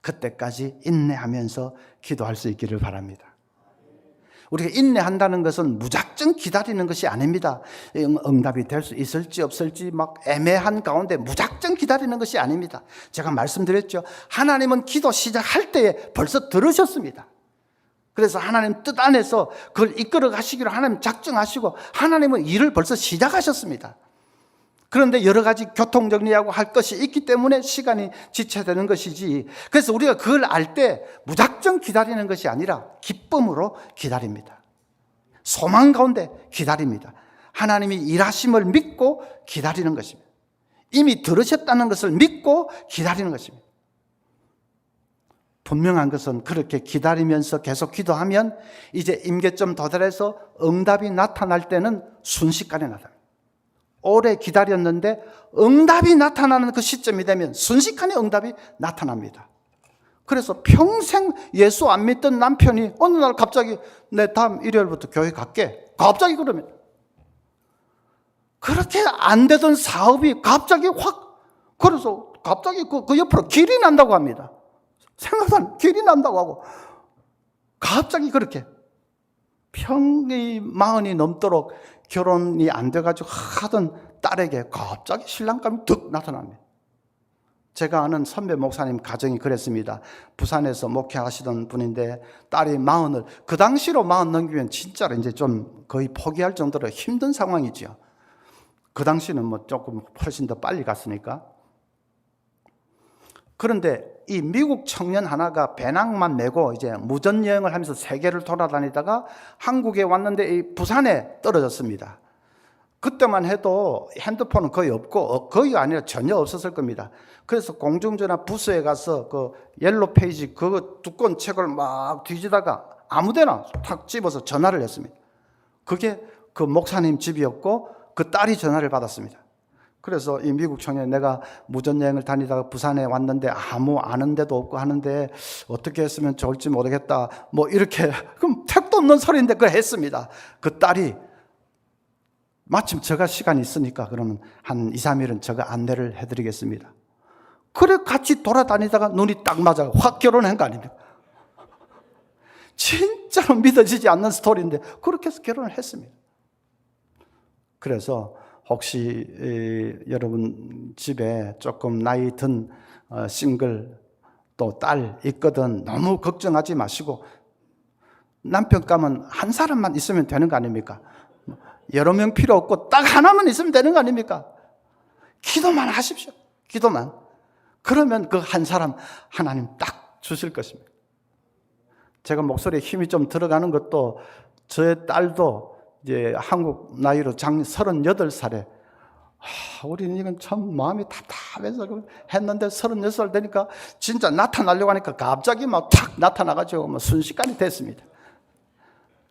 그때까지 인내하면서 기도할 수 있기를 바랍니다. 우리가 인내한다는 것은 무작정 기다리는 것이 아닙니다. 응답이 될 수 있을지 없을지 막 애매한 가운데 무작정 기다리는 것이 아닙니다. 제가 말씀드렸죠. 하나님은 기도 시작할 때에 벌써 들으셨습니다. 그래서 하나님 뜻 안에서 그걸 이끌어 가시기로 하나님 작정하시고 하나님은 일을 벌써 시작하셨습니다. 그런데 여러 가지 교통정리하고 할 것이 있기 때문에 시간이 지체되는 것이지, 그래서 우리가 그걸 알 때 무작정 기다리는 것이 아니라 기쁨으로 기다립니다. 소망 가운데 기다립니다. 하나님이 일하심을 믿고 기다리는 것입니다. 이미 들으셨다는 것을 믿고 기다리는 것입니다. 분명한 것은 그렇게 기다리면서 계속 기도하면 이제 임계점 도달해서 응답이 나타날 때는 순식간에 나타납니다. 오래 기다렸는데 응답이 나타나는 그 시점이 되면 순식간에 응답이 나타납니다. 그래서 평생 예수 안 믿던 남편이 어느 날 갑자기 내 다음 일요일부터 교회 갈게. 갑자기 그러면. 그렇게 안 되던 사업이 갑자기 확, 그래서 갑자기 그 옆으로 길이 난다고 합니다. 생각한 길이 난다고 하고, 갑자기 그렇게 평이 40이 넘도록 결혼이 안 돼가지고 하던 딸에게 갑자기 신랑감이 득 나타납니다. 제가 아는 선배 목사님 가정이 그랬습니다. 부산에서 목회하시던 분인데 딸이 40을, 그 당시로 40 넘기면 진짜로 이제 좀 거의 포기할 정도로 힘든 상황이죠. 그 당시는 뭐 조금 훨씬 더 빨리 갔으니까. 그런데 이 미국 청년 하나가 배낭만 메고 이제 무전여행을 하면서 세계를 돌아다니다가 한국에 왔는데 이 부산에 떨어졌습니다. 그때만 해도 핸드폰은 거의 없고, 거의 아니라 전혀 없었을 겁니다. 그래서 공중전화 부스에 가서 그 옐로 페이지 그 두꺼운 책을 막 뒤지다가 아무데나 탁 집어서 전화를 했습니다. 그게 그 목사님 집이었고 그 딸이 전화를 받았습니다. 그래서 이 미국 청년, 내가 무전여행을 다니다가 부산에 왔는데 아무 아는 데도 없고 하는데 어떻게 했으면 좋을지 모르겠다, 뭐 이렇게, 그럼 택도 없는 소리인데 그걸 했습니다. 그 딸이 마침 제가 시간이 있으니까 그러면 한 2, 3일은 제가 안내를 해드리겠습니다. 그래 같이 돌아다니다가 눈이 딱 맞아요. 확 결혼한 거 아닙니까? 진짜로 믿어지지 않는 스토리인데 그렇게 해서 결혼을 했습니다. 그래서 혹시 여러분 집에 조금 나이 든 싱글 또 딸 있거든 너무 걱정하지 마시고, 남편 가면 한 사람만 있으면 되는 거 아닙니까? 여러 명 필요 없고 딱 하나만 있으면 되는 거 아닙니까? 기도만 하십시오. 기도만. 그러면 그 한 사람 하나님 딱 주실 것입니다. 제가 목소리에 힘이 좀 들어가는 것도, 저의 딸도 이제 한국 나이로 38살에 우리는 이건 참 마음이 답답해서 했는데 36살 되니까 진짜 나타나려고 하니까 갑자기 막 탁 나타나가지고 뭐 순식간에 됐습니다.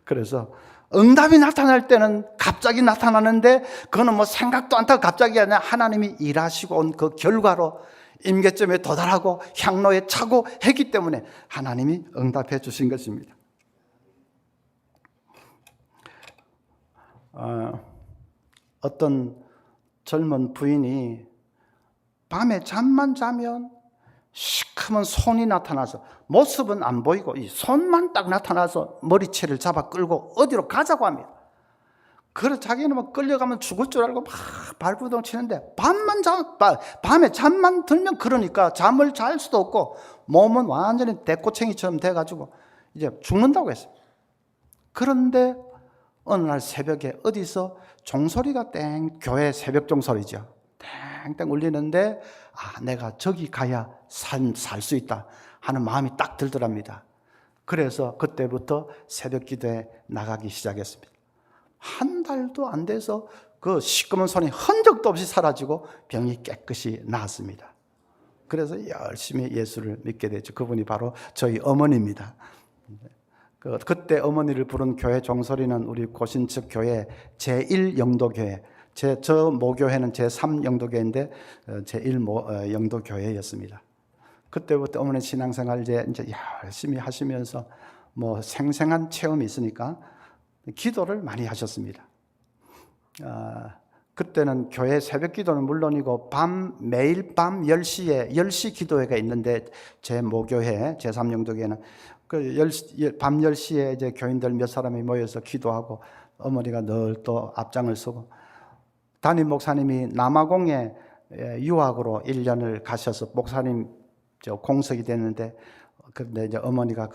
그래서 응답이 나타날 때는 갑자기 나타나는데 그거는 뭐 생각도 않다가 갑자기 아니라 하나님이 일하시고 온 그 결과로 임계점에 도달하고 향로에 차고 했기 때문에 하나님이 응답해 주신 것입니다. 어떤 젊은 부인이 밤에 잠만 자면 시커먼 손이 나타나서, 모습은 안 보이고 이 손만 딱 나타나서 머리채를 잡아 끌고 어디로 가자고 합니다. 그래서 자기는 막 끌려가면 죽을 줄 알고 막 발부동 치는데 밤에 잠만 들면 그러니까 잠을 잘 수도 없고 몸은 완전히 대꼬챙이처럼 돼가지고 이제 죽는다고 했어요. 그런데 어느 날 새벽에 어디서 종소리가 교회 새벽 종소리죠. 땡땡 울리는데 내가 저기 가야 살 수 있다 하는 마음이 딱 들더랍니다. 그래서 그때부터 새벽 기도에 나가기 시작했습니다. 한 달도 안 돼서 그 시꺼먼 손이 흔적도 없이 사라지고 병이 깨끗이 나았습니다. 그래서 열심히 예수를 믿게 됐죠. 그분이 바로 저희 어머니입니다. 그때 어머니를 부른 교회 종소리는 우리 고신측 교회 제1영도교회, 저 모교회는 제3영도교회인데 제1영도교회였습니다. 그때부터 어머니 신앙생활 이제 열심히 하시면서 뭐 생생한 체험이 있으니까 기도를 많이 하셨습니다. 그때는 교회 새벽 기도는 물론이고 매일 밤 10시에 10시 기도회가 있는데 제 모교회 제3영도교회는 밤 10시에 이제 교인들 몇 사람이 모여서 기도하고 어머니가 늘 또 앞장을 서고, 담임 목사님이 남아공에 유학으로 1년을 가셔서 목사님 공석이 됐는데, 근데 이제 어머니가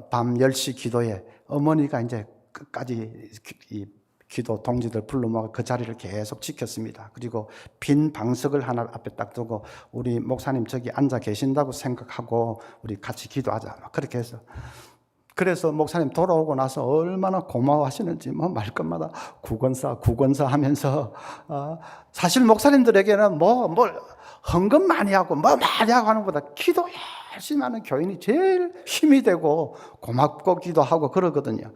밤 10시 기도에 어머니가 이제 끝까지 기도 동지들 불러 모아 그 자리를 계속 지켰습니다. 그리고 빈 방석을 하나 앞에 딱 두고 우리 목사님 저기 앉아 계신다고 생각하고 우리 같이 기도하자. 막 그렇게 해서 그래서 목사님 돌아오고 나서 얼마나 고마워하시는지 뭐 말끝마다 구건사 하면서 사실 목사님들에게는 뭘 헌금 많이 하고 뭐 많이 하고 하는 것보다 기도 열심히 하는 교인이 제일 힘이 되고 고맙고 기도하고 그러거든요.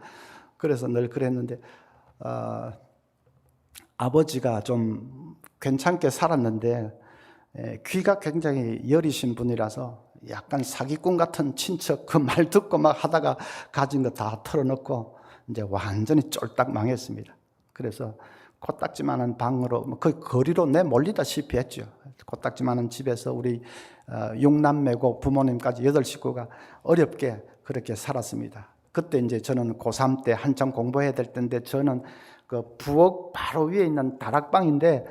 그래서 늘 그랬는데 아버지가 좀 괜찮게 살았는데 귀가 굉장히 여리신 분이라서 약간 사기꾼 같은 친척 그 말 듣고 막 하다가 가진 거 다 털어놓고 이제 완전히 쫄딱 망했습니다. 그래서 코딱지만한 방으로 그 거리로 내몰리다시피 했죠. 코딱지만한 집에서 우리 6남매고 부모님까지 8식구가 어렵게 그렇게 살았습니다. 그때 이제 저는 고3 때 한참 공부해야 될 때인데 저는 그 부엌 바로 위에 있는 다락방인데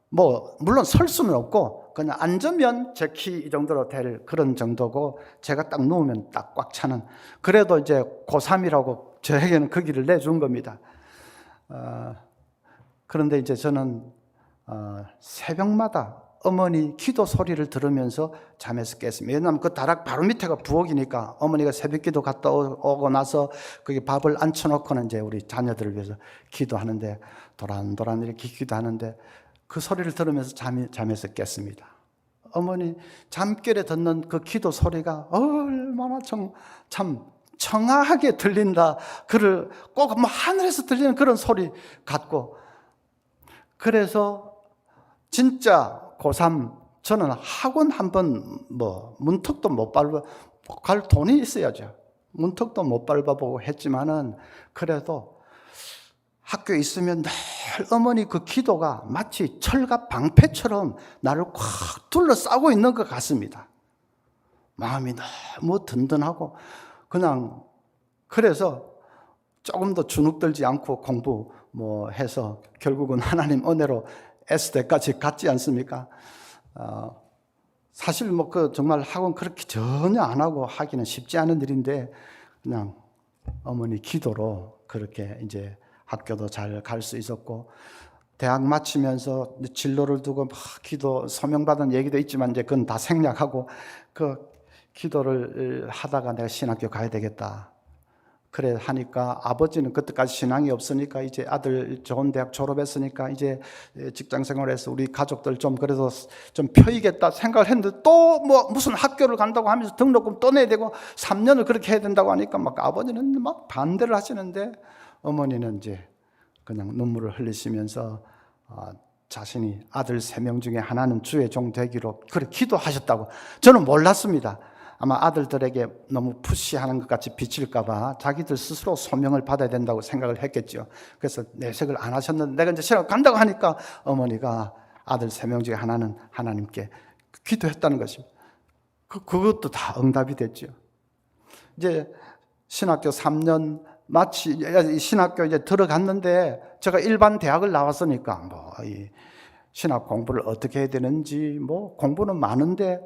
뭐 물론 설 수는 없고 그냥 앉으면 제 키 이 정도로 될 그런 정도고 제가 딱 누우면 딱 꽉 차는 그래도 이제 고3이라고 저에게는 그 길을 내준 겁니다. 그런데 이제 저는 새벽마다 어머니 기도 소리를 들으면서 잠에서 깼습니다. 왜냐하면 그 다락 바로 밑에가 부엌이니까 어머니가 새벽기도 갔다 오고 나서 거기 밥을 앉혀놓고는 이제 우리 자녀들을 위해서 기도하는데 도란도란 이렇게 기도하는데 그 소리를 들으면서 잠에서 깼습니다. 어머니 잠결에 듣는 그 기도 소리가 얼마나 참 청아하게 들린다. 그를 꼭 뭐 하늘에서 들리는 그런 소리 같고 그래서 진짜 고3 저는 학원 한번 뭐 문턱도 못 갈 돈이 있어야죠. 문턱도 못 밟아보고 했지만은 그래도 학교에 있으면 늘 어머니 그 기도가 마치 철갑 방패처럼 나를 꽉 둘러싸고 있는 것 같습니다. 마음이 너무 든든하고 그냥 그래서 조금 더 주눅들지 않고 공부 뭐 해서 결국은 하나님 은혜로 S대까지 갔지 않습니까? 사실 뭐 그 정말 학원 그렇게 전혀 안 하고 하기는 쉽지 않은 일인데 그냥 어머니 기도로 그렇게 이제 학교도 잘 갈 수 있었고 대학 마치면서 진로를 두고 막 기도 소명받은 얘기도 있지만 이제 그건 다 생략하고 그 기도를 하다가 내가 신학교 가야 되겠다. 그래 하니까 아버지는 그때까지 신앙이 없으니까 이제 아들 좋은 대학 졸업했으니까 이제 직장 생활해서 우리 가족들 좀 그래도 좀 펴이겠다 생각을 했는데 또 뭐 무슨 학교를 간다고 하면서 등록금 또 내야 되고 3년을 그렇게 해야 된다고 하니까 막 아버지는 막 반대를 하시는데 어머니는 이제 그냥 눈물을 흘리시면서 자신이 아들 3명 중에 하나는 주의 종 되기로 그렇게 기도하셨다고. 저는 몰랐습니다. 아마 아들들에게 너무 푸시하는 것 같이 비칠까 봐 자기들 스스로 소명을 받아야 된다고 생각을 했겠죠. 그래서 내색을 안 하셨는데 내가 이제 신학 간다고 하니까 어머니가 아들 3명 중에 하나는 하나님께 기도했다는 것입니다. 그것도 다 응답이 됐죠. 이제 신학교 3년 마치 신학교 이제 들어갔는데 제가 일반 대학을 나왔으니까 뭐 이 신학 공부를 어떻게 해야 되는지 뭐 공부는 많은데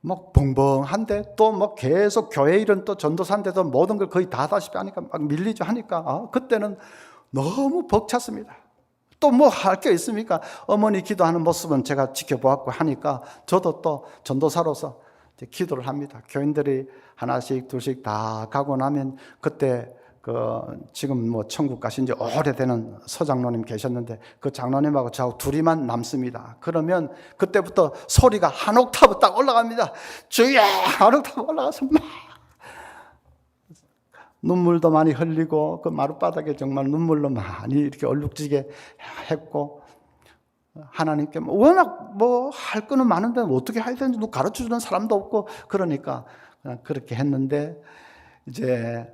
뭐 벙벙한데 또 뭐 계속 교회 일은 또 전도사인데도 모든 걸 거의 다 하다시피 하니까 막 밀리죠 하니까 그때는 너무 벅찼습니다. 또 뭐 할 게 있습니까? 어머니 기도하는 모습은 제가 지켜보았고 하니까 저도 또 전도사로서 이제 기도를 합니다. 교인들이 하나씩 둘씩 다 가고 나면 그때 지금 뭐 천국 가신 지 오래되는 서장로님 계셨는데 그 장로님하고 저하고 둘이만 남습니다. 그러면 그때부터 소리가 한 옥타브 딱 올라갑니다. 주여! 한 옥타브 올라가서 막 눈물도 많이 흘리고 그 마룻바닥에 정말 눈물로 많이 이렇게 얼룩지게 했고 하나님께 워낙 뭐 할 거는 많은데 어떻게 해야 되는지 가르쳐 주는 사람도 없고 그러니까 그냥 그렇게 했는데 이제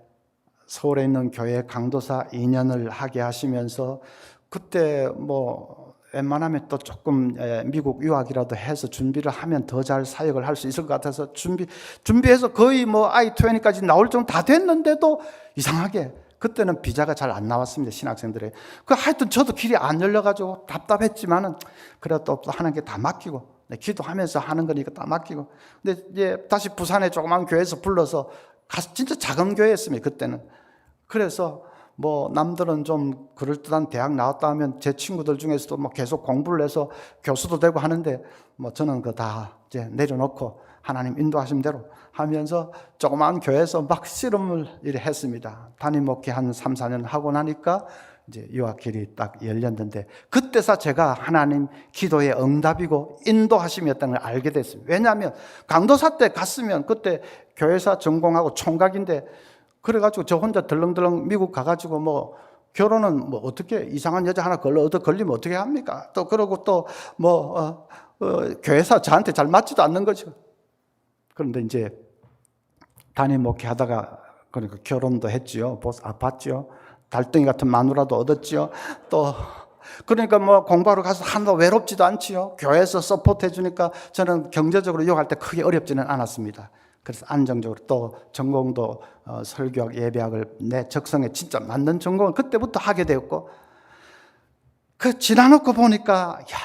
서울에 있는 교회 강도사 2년을 하게 하시면서 그때 뭐 웬만하면 또 조금 미국 유학이라도 해서 준비를 하면 더 잘 사역을 할 수 있을 것 같아서 준비해서 거의 뭐 I-20까지 나올 정도 다 됐는데도 이상하게 그때는 비자가 잘 안 나왔습니다. 신학생들의. 하여튼 저도 길이 안 열려가지고 답답했지만은 그래도 또 하는 게 다 맡기고 기도하면서 하는 거니까 다 맡기고 근데 이제 다시 부산에 조그만 교회에서 불러서 진짜 작은 교회였습니다. 그때는. 그래서 뭐 남들은 좀 그럴듯한 대학 나왔다 하면 제 친구들 중에서도 뭐 계속 공부를 해서 교수도 되고 하는데 뭐 저는 그거 다 이제 내려놓고 하나님 인도하신 대로 하면서 조그마한 교회에서 막 씨름을 이래 했습니다. 담임 목회 한 3, 4년 하고 나니까 이제 유학길이 딱 열렸는데 그때서 제가 하나님 기도의 응답이고 인도하심이었다는 걸 알게 됐습니다. 왜냐하면 강도사 때 갔으면 그때 교회사 전공하고 총각인데 그래가지고 저 혼자 덜렁덜렁 미국 가가지고 뭐 결혼은 뭐 어떻게 이상한 여자 하나 걸리면 어떻게 합니까? 또 그러고 또 뭐 교회사 저한테 잘 맞지도 않는 거죠. 그런데 이제 담임 목회 하다가 그러니까 결혼도 했지요. 봤죠. 달덩이 같은 마누라도 얻었지요. 또 그러니까 뭐 공부하러 가서 하나도 외롭지도 않지요. 교회에서 서포트 해주니까 저는 경제적으로 유학할 때 크게 어렵지는 않았습니다. 그래서 안정적으로 또 전공도 설교학, 예배학을 내 적성에 진짜 맞는 전공을 그때부터 하게 되었고 그 지나놓고 보니까 야,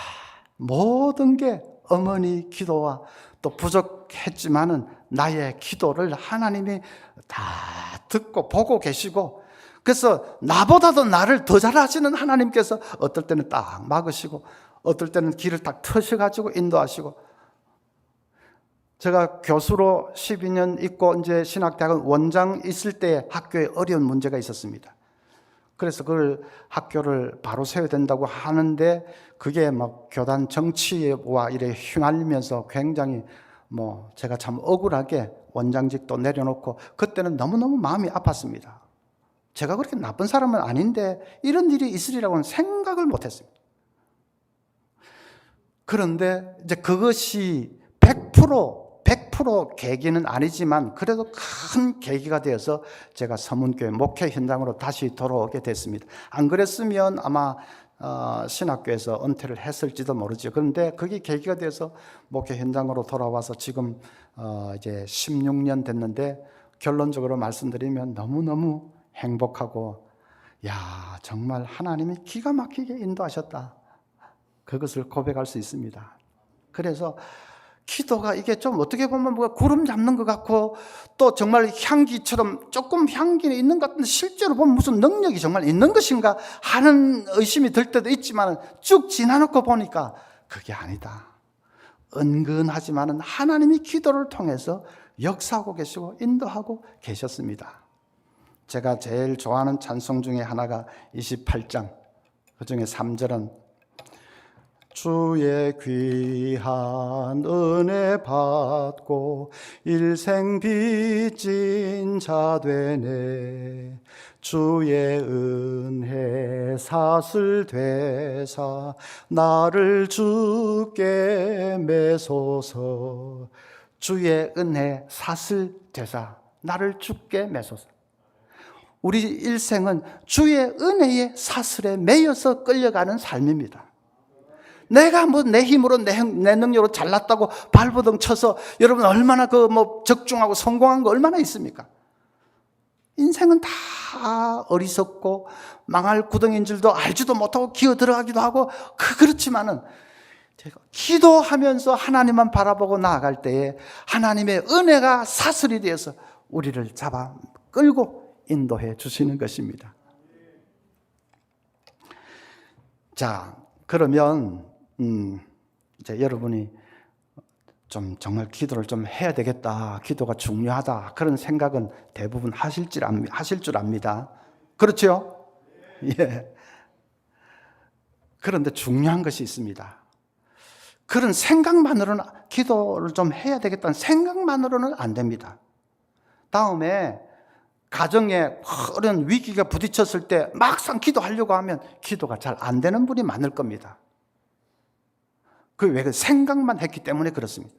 모든 게 어머니 기도와 또 부족했지만은 나의 기도를 하나님이 다 듣고 보고 계시고 그래서 나보다도 나를 더 잘하시는 하나님께서 어떨 때는 딱 막으시고 어떨 때는 길을 딱 트셔가지고 인도하시고 제가 교수로 12년 있고 이제 신학대학원 원장 있을 때 학교에 어려운 문제가 있었습니다. 그래서 그걸 학교를 바로 세워야 된다고 하는데 그게 막 교단 정치와 이래 휘말리면서 굉장히 뭐 제가 참 억울하게 원장직도 내려놓고 그때는 너무너무 마음이 아팠습니다. 제가 그렇게 나쁜 사람은 아닌데 이런 일이 있으리라고는 생각을 못했습니다. 그런데 이제 그것이 100% 계기는 아니지만 그래도 큰 계기가 되어서 제가 서문교회 목회 현장으로 다시 돌아오게 됐습니다. 안 그랬으면 아마 신학교에서 은퇴를 했을지도 모르죠. 그런데 그게 계기가 돼서 목회 현장으로 돌아와서 지금 이제 16년 됐는데 결론적으로 말씀드리면 너무너무 행복하고 야 정말 하나님이 기가 막히게 인도하셨다. 그것을 고백할 수 있습니다. 그래서 기도가 이게 좀 어떻게 보면 뭐가 구름 잡는 것 같고 또 정말 향기처럼 조금 향기는 있는 것 같은데 실제로 보면 무슨 능력이 정말 있는 것인가 하는 의심이 들 때도 있지만 쭉 지나놓고 보니까 그게 아니다. 은근하지만은 하나님이 기도를 통해서 역사하고 계시고 인도하고 계셨습니다. 제가 제일 좋아하는 찬송 중에 하나가 28장 그 중에 3절은 주의 귀한 은혜 받고 일생 빚진 자 되네 주의 은혜 사슬 되사 나를 주께 매소서 주의 은혜 사슬 되사 나를 주께 매소서 우리 일생은 주의 은혜의 사슬에 매여서 끌려가는 삶입니다. 내가 뭐 내 힘으로 내 능력으로 잘났다고 발버둥 쳐서 여러분 얼마나 적중하고 성공한 거 얼마나 있습니까? 인생은 다 어리석고 망할 구덩이인 줄도 알지도 못하고 기어 들어가기도 하고 그렇지만은 제가 기도하면서 하나님만 바라보고 나아갈 때에 하나님의 은혜가 사슬이 되어서 우리를 잡아 끌고 인도해 주시는 것입니다. 자, 그러면 이제 여러분이 좀 정말 기도를 좀 해야 되겠다. 기도가 중요하다. 그런 생각은 대부분 하실 줄 압니다. 그렇죠? 예. 그런데 중요한 것이 있습니다. 그런 생각만으로는 기도를 좀 해야 되겠다는 생각만으로는 안 됩니다. 다음에 가정에 어려운 위기가 부딪혔을 때 막상 기도하려고 하면 기도가 잘 안 되는 분이 많을 겁니다. 왜 생각만 했기 때문에 그렇습니다.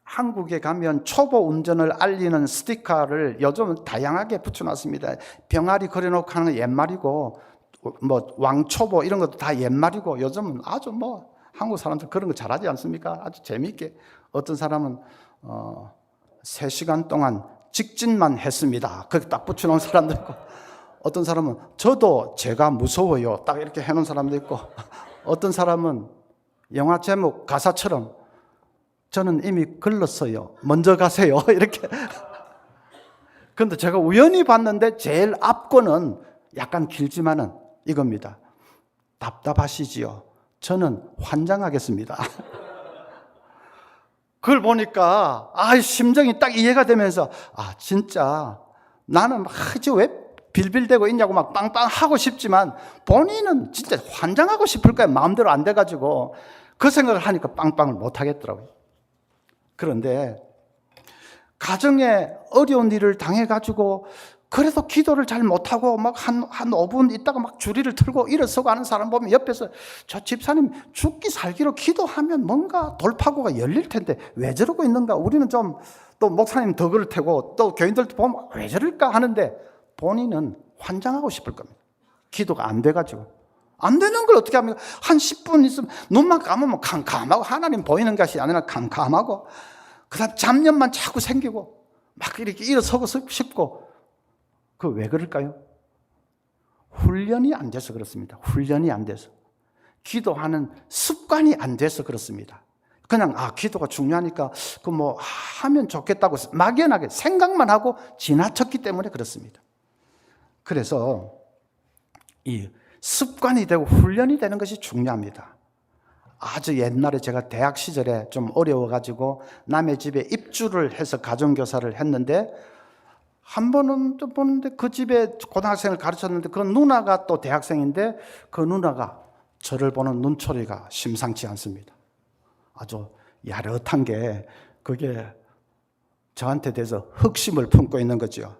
한국에 가면 초보 운전을 알리는 스티커를 요즘은 다양하게 붙여놨습니다. 병아리 그려놓고 하는 건 옛말이고 뭐 왕초보 이런 것도 다 옛말이고 요즘은 아주 한국 사람들 그런 거 잘하지 않습니까? 아주 재미있게 어떤 사람은 3시간 동안 직진만 했습니다. 그렇게 딱 붙여놓은 사람도 있고 어떤 사람은 저도 제가 무서워요 딱 이렇게 해놓은 사람도 있고 어떤 사람은 영화 제목 가사처럼 저는 이미 글렀어요 먼저 가세요 이렇게 그런데 제가 우연히 봤는데 제일 앞권은 약간 길지만은 이겁니다. 답답하시지요? 저는 환장하겠습니다. 그걸 보니까 심정이 딱 이해가 되면서 진짜 나는 막 왜 빌빌대고 있냐고 막 빵빵 하고 싶지만 본인은 진짜 환장하고 싶을 거예요. 마음대로 안 돼가지고 그 생각을 하니까 빵빵을 못 하겠더라고요. 그런데 가정에 어려운 일을 당해가지고 그래도 기도를 잘 못하고 막 한 5분 있다가 막 주리를 틀고 일어서고 하는 사람 보면 옆에서 저 집사님 죽기 살기로 기도하면 뭔가 돌파구가 열릴 텐데 왜 저러고 있는가? 우리는 좀 또 목사님 더 그럴 테고 또 교인들도 보면 왜 저럴까 하는데 본인은 환장하고 싶을 겁니다. 기도가 안 돼가지고. 안 되는 걸 어떻게 합니까? 한 10분 있으면 눈만 감으면 캄캄하고 하나님 보이는 것이 아니라 캄캄하고 그 다음 잡념만 자꾸 생기고 막 이렇게 일어서고 싶고 그 왜 그럴까요? 훈련이 안 돼서 그렇습니다. 훈련이 안 돼서. 기도하는 습관이 안 돼서 그렇습니다. 그냥 기도가 중요하니까 하면 좋겠다고 막연하게 생각만 하고 지나쳤기 때문에 그렇습니다. 그래서 이 습관이 되고 훈련이 되는 것이 중요합니다. 아주 옛날에 제가 대학 시절에 좀 어려워가지고 남의 집에 입주를 해서 가정교사를 했는데 한 번은 또 보는데 그 집에 고등학생을 가르쳤는데 그 누나가 또 대학생인데 그 누나가 저를 보는 눈초리가 심상치 않습니다. 아주 야릇한 게 그게 저한테 대해서 흑심을 품고 있는 거죠.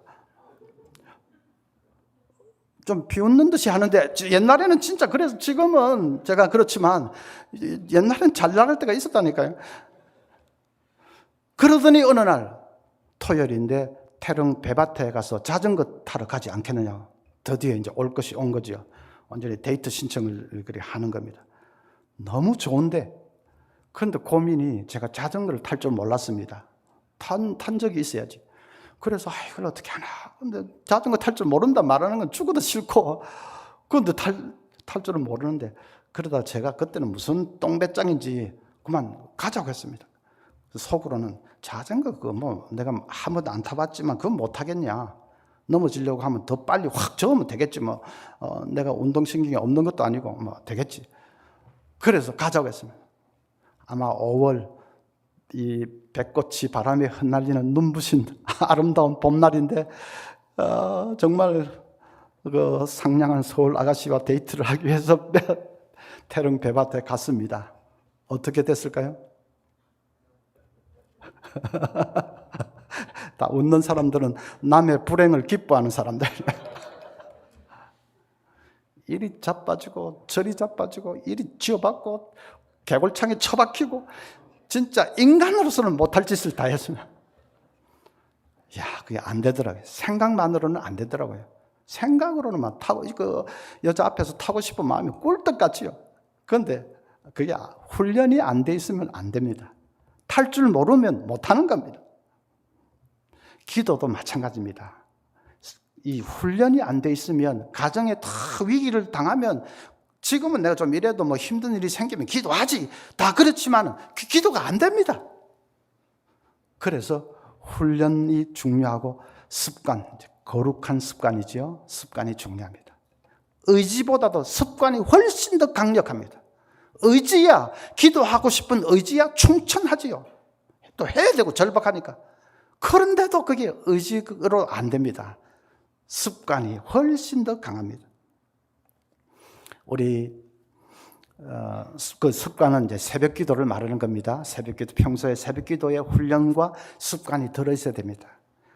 좀 비웃는 듯이 하는데 옛날에는 진짜 그래서 지금은 제가 그렇지만 옛날엔 잘 나갈 때가 있었다니까요. 그러더니 어느 날 토요일인데 태릉 배밭에 가서 자전거 타러 가지 않겠느냐. 드디어 이제 올 것이 온 거죠. 완전히 데이트 신청을 그리 하는 겁니다. 너무 좋은데 그런데 고민이 제가 자전거를 탈 줄 몰랐습니다. 탄 적이 있어야지. 그래서 이걸 어떻게 하나. 근데 자전거 탈 줄 모른다 말하는 건 죽어도 싫고 그런데 탈 줄은 모르는데 그러다 제가 그때는 무슨 똥배짱인지 그만 가자고 했습니다. 속으로는 자전거 내가 한 번도 안 타봤지만 그건 못 타겠냐. 넘어지려고 하면 더 빨리 확 저으면 되겠지 내가 운동신경이 없는 것도 아니고 되겠지. 그래서 가자고 했습니다. 아마 5월 이 백꽃이 바람에 흩날리는 눈부신 아름다운 봄날인데 정말 그 상냥한 서울 아가씨와 데이트를 하기 위해서 태릉 배밭에 갔습니다. 어떻게 됐을까요? 다 웃는 사람들은 남의 불행을 기뻐하는 사람들. 이리 자빠지고 저리 자빠지고 이리 쥐어박고 개골창에 처박히고 진짜 인간으로서는 못할 짓을 다 했습니다. 그게 안 되더라고요. 생각만으로는 안 되더라고요. 생각으로는 타고 그 여자 앞에서 타고 싶은 마음이 꿀떡 같지요. 그런데 그게 훈련이 안 돼 있으면 안 됩니다. 탈 줄 모르면 못 하는 겁니다. 기도도 마찬가지입니다. 이 훈련이 안 돼 있으면 가정에 다 위기를 당하면 지금은 내가 좀 이래도 힘든 일이 생기면 기도하지. 다 그렇지만 기도가 안 됩니다. 그래서 훈련이 중요하고 습관, 거룩한 습관이죠. 습관이 중요합니다. 의지보다도 습관이 훨씬 더 강력합니다. 의지야, 기도하고 싶은 의지야 충천하지요. 또 해야 되고 절박하니까. 그런데도 그게 의지로 안 됩니다. 습관이 훨씬 더 강합니다. 우리 그 습관은 이제 새벽 기도를 말하는 겁니다. 새벽 기도, 평소에 새벽 기도의 훈련과 습관이 들어있어야 됩니다.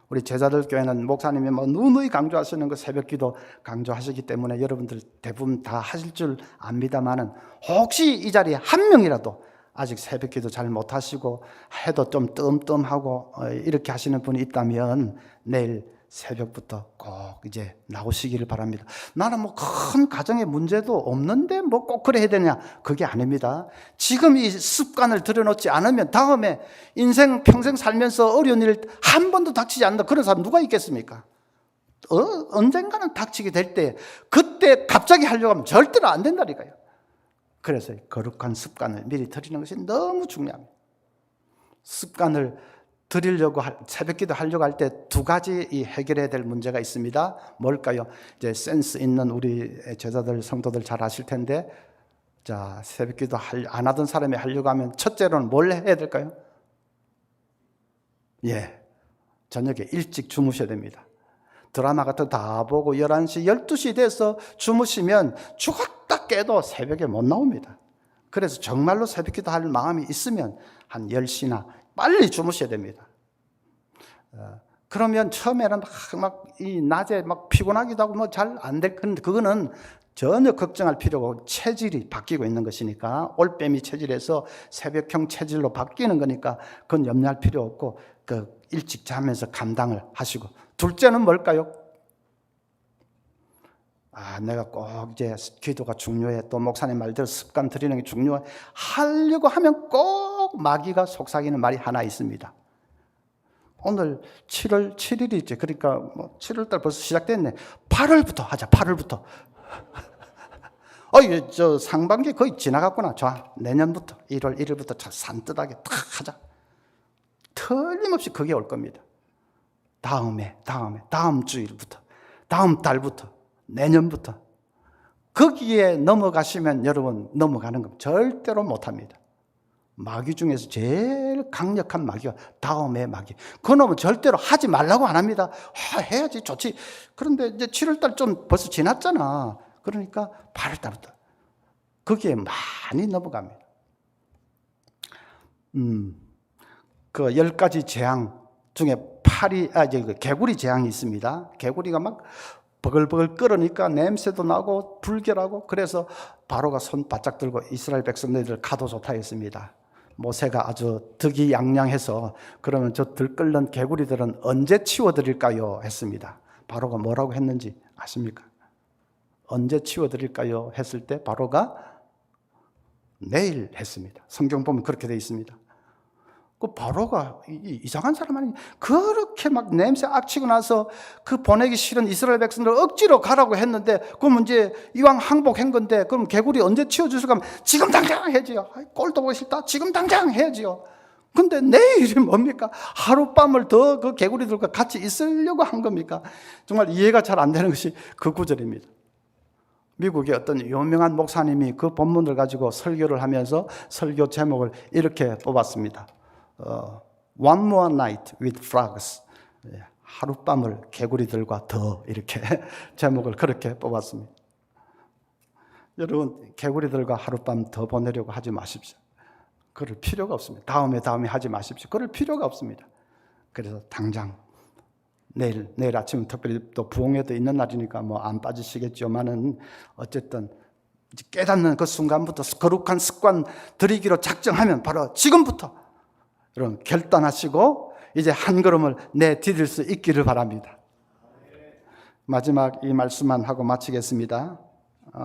우리 제자들 교회는 목사님이 누누이 강조하시는 그 새벽 기도 강조하시기 때문에 여러분들 대부분 다 하실 줄 압니다만은 혹시 이 자리에 한 명이라도 아직 새벽 기도 잘 못하시고 해도 좀 뜸뜸하고 이렇게 하시는 분이 있다면 내일 새벽부터 꼭 이제 나오시기를 바랍니다. 나는 큰 가정의 문제도 없는데 꼭 그래 해야 되냐? 그게 아닙니다. 지금 이 습관을 들여놓지 않으면 다음에 인생 평생 살면서 어려운 일 한 번도 닥치지 않는다. 그런 사람 누가 있겠습니까? 언젠가는 닥치게 될 때 그때 갑자기 하려고 하면 절대로 안 된다니까요. 그래서 거룩한 습관을 미리 들이는 것이 너무 중요합니다. 습관을 드리려고 새벽기도 하려고 할 때 두 가지 해결해야 될 문제가 있습니다. 뭘까요? 이제 센스 있는 우리 제자들 성도들 잘 아실 텐데, 자, 새벽기도 안 하던 사람이 하려고 하면 첫째로는 뭘 해야 될까요? 예, 저녁에 일찍 주무셔야 됩니다. 드라마 같은 거 다 보고 11시, 12시 돼서 주무시면 죽었다 깨도 새벽에 못 나옵니다. 그래서 정말로 새벽기도 할 마음이 있으면 한 10시나 빨리 주무셔야 됩니다. 그러면 처음에는 이 낮에 피곤하기도 하고 잘 안 될 건데, 그거는 전혀 걱정할 필요가 없고 체질이 바뀌고 있는 것이니까, 올빼미 체질에서 새벽형 체질로 바뀌는 거니까 그건 염려할 필요 없고, 일찍 자면서 감당을 하시고. 둘째는 뭘까요? 내가 꼭 이제 기도가 중요해, 또 목사님 말대로 습관 들이는 게 중요해 하려고 하면 꼭 마귀가 속삭이는 말이 하나 있습니다. 오늘 7월 7일이지. 그러니까 7월달 벌써 시작됐네. 8월부터 하자. 8월부터. 저 상반기 거의 지나갔구나. 좋아. 내년부터 1월 1일부터 산뜻하게 탁 하자. 틀림없이 그게 올 겁니다. 다음 주일부터, 다음 달부터, 내년부터. 거기에 넘어가시면 여러분 넘어가는 겁니다. 절대로 못합니다. 마귀 중에서 제일 강력한 마귀가 다음의 마귀. 그놈은 절대로 하지 말라고 안 합니다. 해야지 좋지. 그런데 이제 7월달 좀 벌써 지났잖아. 그러니까 8월달부터 거기에 많이 넘어갑니다. 그 10가지 재앙 중에 개구리 재앙이 있습니다. 개구리가 막 버글버글 끓으니까 냄새도 나고 불결하고, 그래서 바로가 손 바짝 들고 이스라엘 백성들을 가도 좋다 했습니다. 모세가 아주 득이양양해서 그러면 저 들끓는 개구리들은 언제 치워드릴까요? 했습니다. 바로가 뭐라고 했는지 아십니까? 언제 치워드릴까요? 했을 때 바로가 내일 했습니다. 성경 보면 그렇게 되어 있습니다. 그 바로가 이상한 사람 아니, 그렇게 막 냄새 악치고 나서 그 보내기 싫은 이스라엘 백성들 억지로 가라고 했는데, 그럼 이제 이왕 항복한 건데, 그럼 개구리 언제 치워주실까 하면 지금 당장 해야지요. 꼴도 보기 싫다. 지금 당장 해야지요. 근데 내일이 뭡니까? 하룻밤을 더 그 개구리들과 같이 있으려고 한 겁니까? 정말 이해가 잘 안 되는 것이 그 구절입니다. 미국의 어떤 유명한 목사님이 그 본문을 가지고 설교를 하면서 설교 제목을 이렇게 뽑았습니다. One more night with frogs. 하룻밤을 개구리들과 더, 이렇게 제목을 그렇게 뽑았습니다. 여러분, 개구리들과 하룻밤 더 보내려고 하지 마십시오. 그럴 필요가 없습니다. 다음에 하지 마십시오. 그럴 필요가 없습니다. 그래서 당장 내일 아침, 특별히 또 부흥회도 있는 날이니까 안 빠지시겠지만은 어쨌든 깨닫는 그 순간부터 거룩한 습관 들이기로 작정하면 바로 지금부터 여러분 결단하시고 이제 한 걸음을 내디딜 수 있기를 바랍니다. 마지막 이 말씀만 하고 마치겠습니다.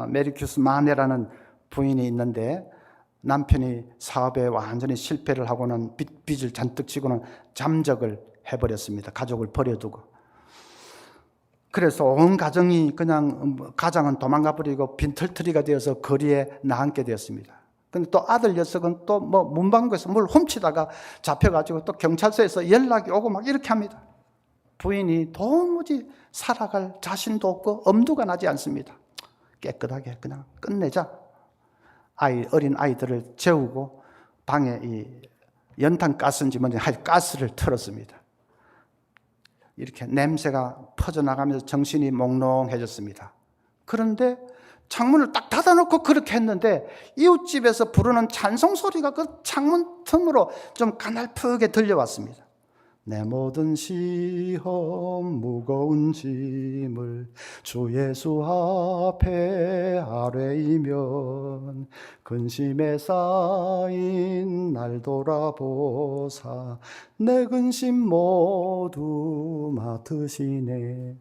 메리큐스 마네라는 부인이 있는데, 남편이 사업에 완전히 실패를 하고는 빚을 잔뜩 지고는 잠적을 해버렸습니다. 가족을 버려두고. 그래서 온 가정이 가장은 도망가버리고 빈털터리가 되어서 거리에 나앉게 되었습니다. 근데 또 아들 녀석은 또 문방구에서 뭘 훔치다가 잡혀가지고 또 경찰서에서 연락이 오고 막 이렇게 합니다. 부인이 도무지 살아갈 자신도 없고 엄두가 나지 않습니다. 깨끗하게 그냥 끝내자. 어린 아이들을 재우고 방에 이 연탄 가스인지 뭔지 가스를 틀었습니다. 이렇게 냄새가 퍼져나가면서 정신이 몽롱해졌습니다. 그런데 창문을 딱 닫아놓고 그렇게 했는데 이웃집에서 부르는 찬송 소리가 그 창문 틈으로 좀 가날프게 들려왔습니다. 내 모든 시험 무거운 짐을 주 예수 앞에 아뢰이면 근심에 쌓인 날 돌아보사 내 근심 모두 맡으시네.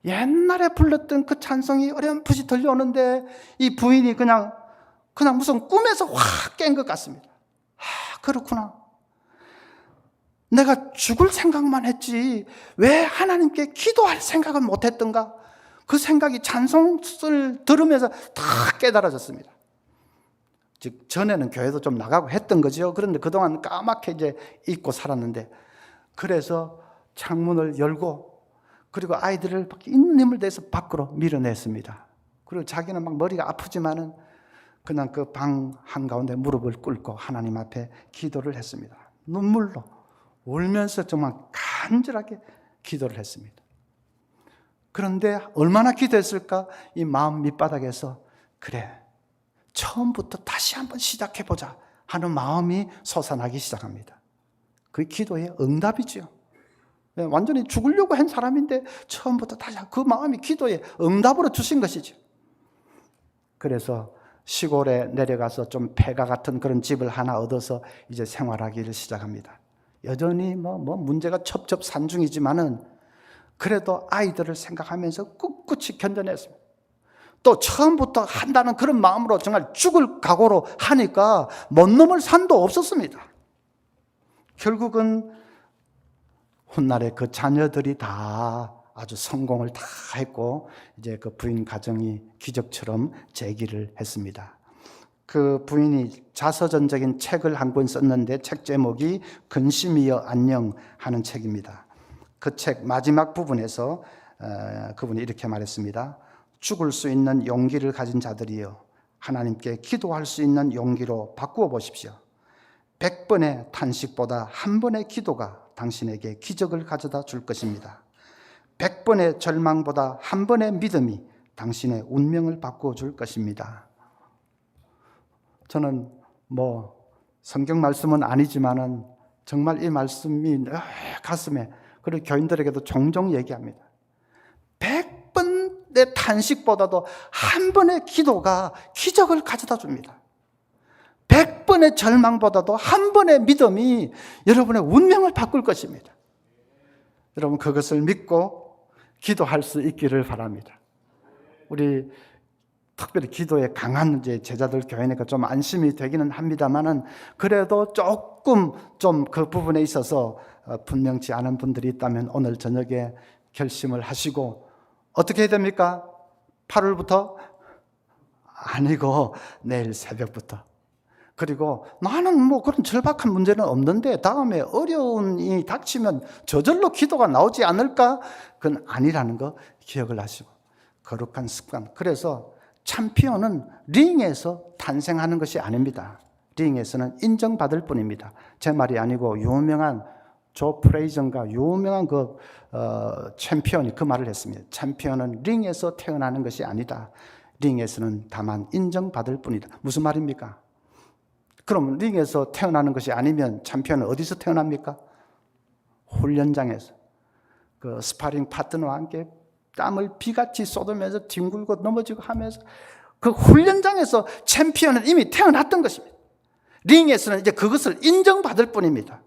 옛날에 불렀던 그 찬송이 어렴풋이 들려오는데 이 부인이 그냥 무슨 꿈에서 확 깬 것 같습니다. 그렇구나. 내가 죽을 생각만 했지 왜 하나님께 기도할 생각은 못했던가? 그 생각이 찬송을 들으면서 다 깨달아졌습니다. 즉 전에는 교회도 좀 나가고 했던 거죠. 그런데 그동안 까맣게 이제 잊고 살았는데, 그래서 창문을 열고 그리고 아이들을 있는 힘을 대해서 밖으로 밀어냈습니다. 그리고 자기는 막 머리가 아프지만은 그냥 그 방 한가운데 무릎을 꿇고 하나님 앞에 기도를 했습니다. 눈물로 울면서 정말 간절하게 기도를 했습니다. 그런데 얼마나 기도했을까? 이 마음 밑바닥에서 그래, 처음부터 다시 한번 시작해보자 하는 마음이 솟아나기 시작합니다. 그게 기도의 응답이죠. 완전히 죽으려고 한 사람인데 처음부터 다시 그 마음이 기도의 응답으로 주신 것이죠. 그래서 시골에 내려가서 좀 폐가 같은 그런 집을 하나 얻어서 이제 생활하기를 시작합니다. 여전히 뭐 문제가 첩첩산중이지만은 그래도 아이들을 생각하면서 꿋꿋이 견뎌냈습니다. 또 처음부터 한다는 그런 마음으로 정말 죽을 각오로 하니까 못 넘을 산도 없었습니다. 결국은 훗날에 그 자녀들이 다 아주 성공을 다 했고 이제 그 부인 가정이 기적처럼 재기를 했습니다. 그 부인이 자서전적인 책을 한 권 썼는데 책 제목이 근심이여 안녕 하는 책입니다. 그 책 마지막 부분에서 그분이 이렇게 말했습니다. 죽을 수 있는 용기를 가진 자들이여 하나님께 기도할 수 있는 용기로 바꾸어 보십시오. 100번의 탄식보다 한 번의 기도가 당신에게 기적을 가져다 줄 것입니다. 100번의 절망보다 한 번의 믿음이 당신의 운명을 바꾸어 줄 것입니다. 저는 성경 말씀은 아니지만은 정말 이 말씀이 가슴에, 그리고 교인들에게도 종종 얘기합니다. 100번의 탄식보다도 한 번의 기도가 기적을 가져다 줍니다. 100번의 절망보다도 한 번의 믿음이 여러분의 운명을 바꿀 것입니다. 여러분 그것을 믿고 기도할 수 있기를 바랍니다. 우리 특별히 기도에 강한 제자들 교회니까 좀 안심이 되기는 합니다만은 그래도 조금 좀 그 부분에 있어서 분명치 않은 분들이 있다면 오늘 저녁에 결심을 하시고 어떻게 해야 됩니까? 8월부터? 아니고 내일 새벽부터. 그리고 나는 그런 절박한 문제는 없는데 다음에 어려움이 닥치면 저절로 기도가 나오지 않을까? 그건 아니라는 거 기억을 하시고 거룩한 습관. 그래서 챔피언은 링에서 탄생하는 것이 아닙니다. 링에서는 인정받을 뿐입니다. 제 말이 아니고 유명한 조 프레이전가 유명한 챔피언이 그 말을 했습니다. 챔피언은 링에서 태어나는 것이 아니다. 링에서는 다만 인정받을 뿐이다. 무슨 말입니까? 그럼 링에서 태어나는 것이 아니면 챔피언은 어디서 태어납니까? 훈련장에서 그 스파링 파트너와 함께 땀을 비같이 쏟으면서 뒹굴고 넘어지고 하면서 그 훈련장에서 챔피언은 이미 태어났던 것입니다. 링에서는 이제 그것을 인정받을 뿐입니다.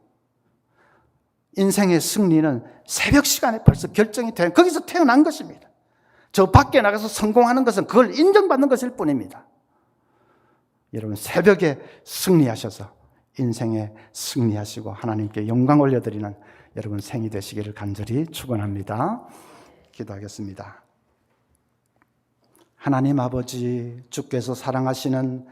인생의 승리는 새벽 시간에 벌써 결정이 된 거기서 태어난 것입니다. 저 밖에 나가서 성공하는 것은 그걸 인정받는 것일 뿐입니다. 여러분 새벽에 승리하셔서 인생에 승리하시고 하나님께 영광 올려드리는 여러분 생이 되시기를 간절히 축원합니다. 기도하겠습니다. 하나님 아버지, 주께서 사랑하시는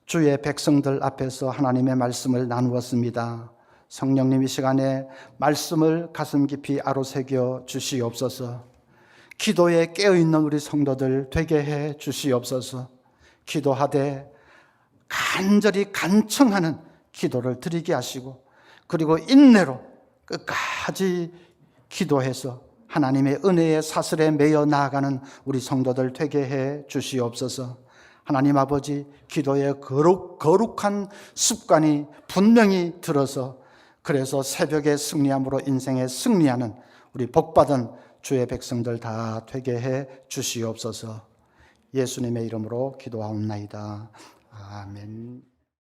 주의 백성들 앞에서 하나님의 말씀을 나누었습니다. 성령님 이 시간에 말씀을 가슴 깊이 아로새겨 주시옵소서. 기도에 깨어있는 우리 성도들 되게 해 주시옵소서. 기도하되 간절히 간청하는 기도를 드리게 하시고 그리고 인내로 끝까지 기도해서 하나님의 은혜의 사슬에 매여 나아가는 우리 성도들 되게 해 주시옵소서. 하나님 아버지, 기도의 거룩한 습관이 분명히 들어서 그래서 새벽에 승리함으로 인생에 승리하는 우리 복받은 주의 백성들 다 되게 해 주시옵소서. 예수님의 이름으로 기도하옵나이다. 아멘.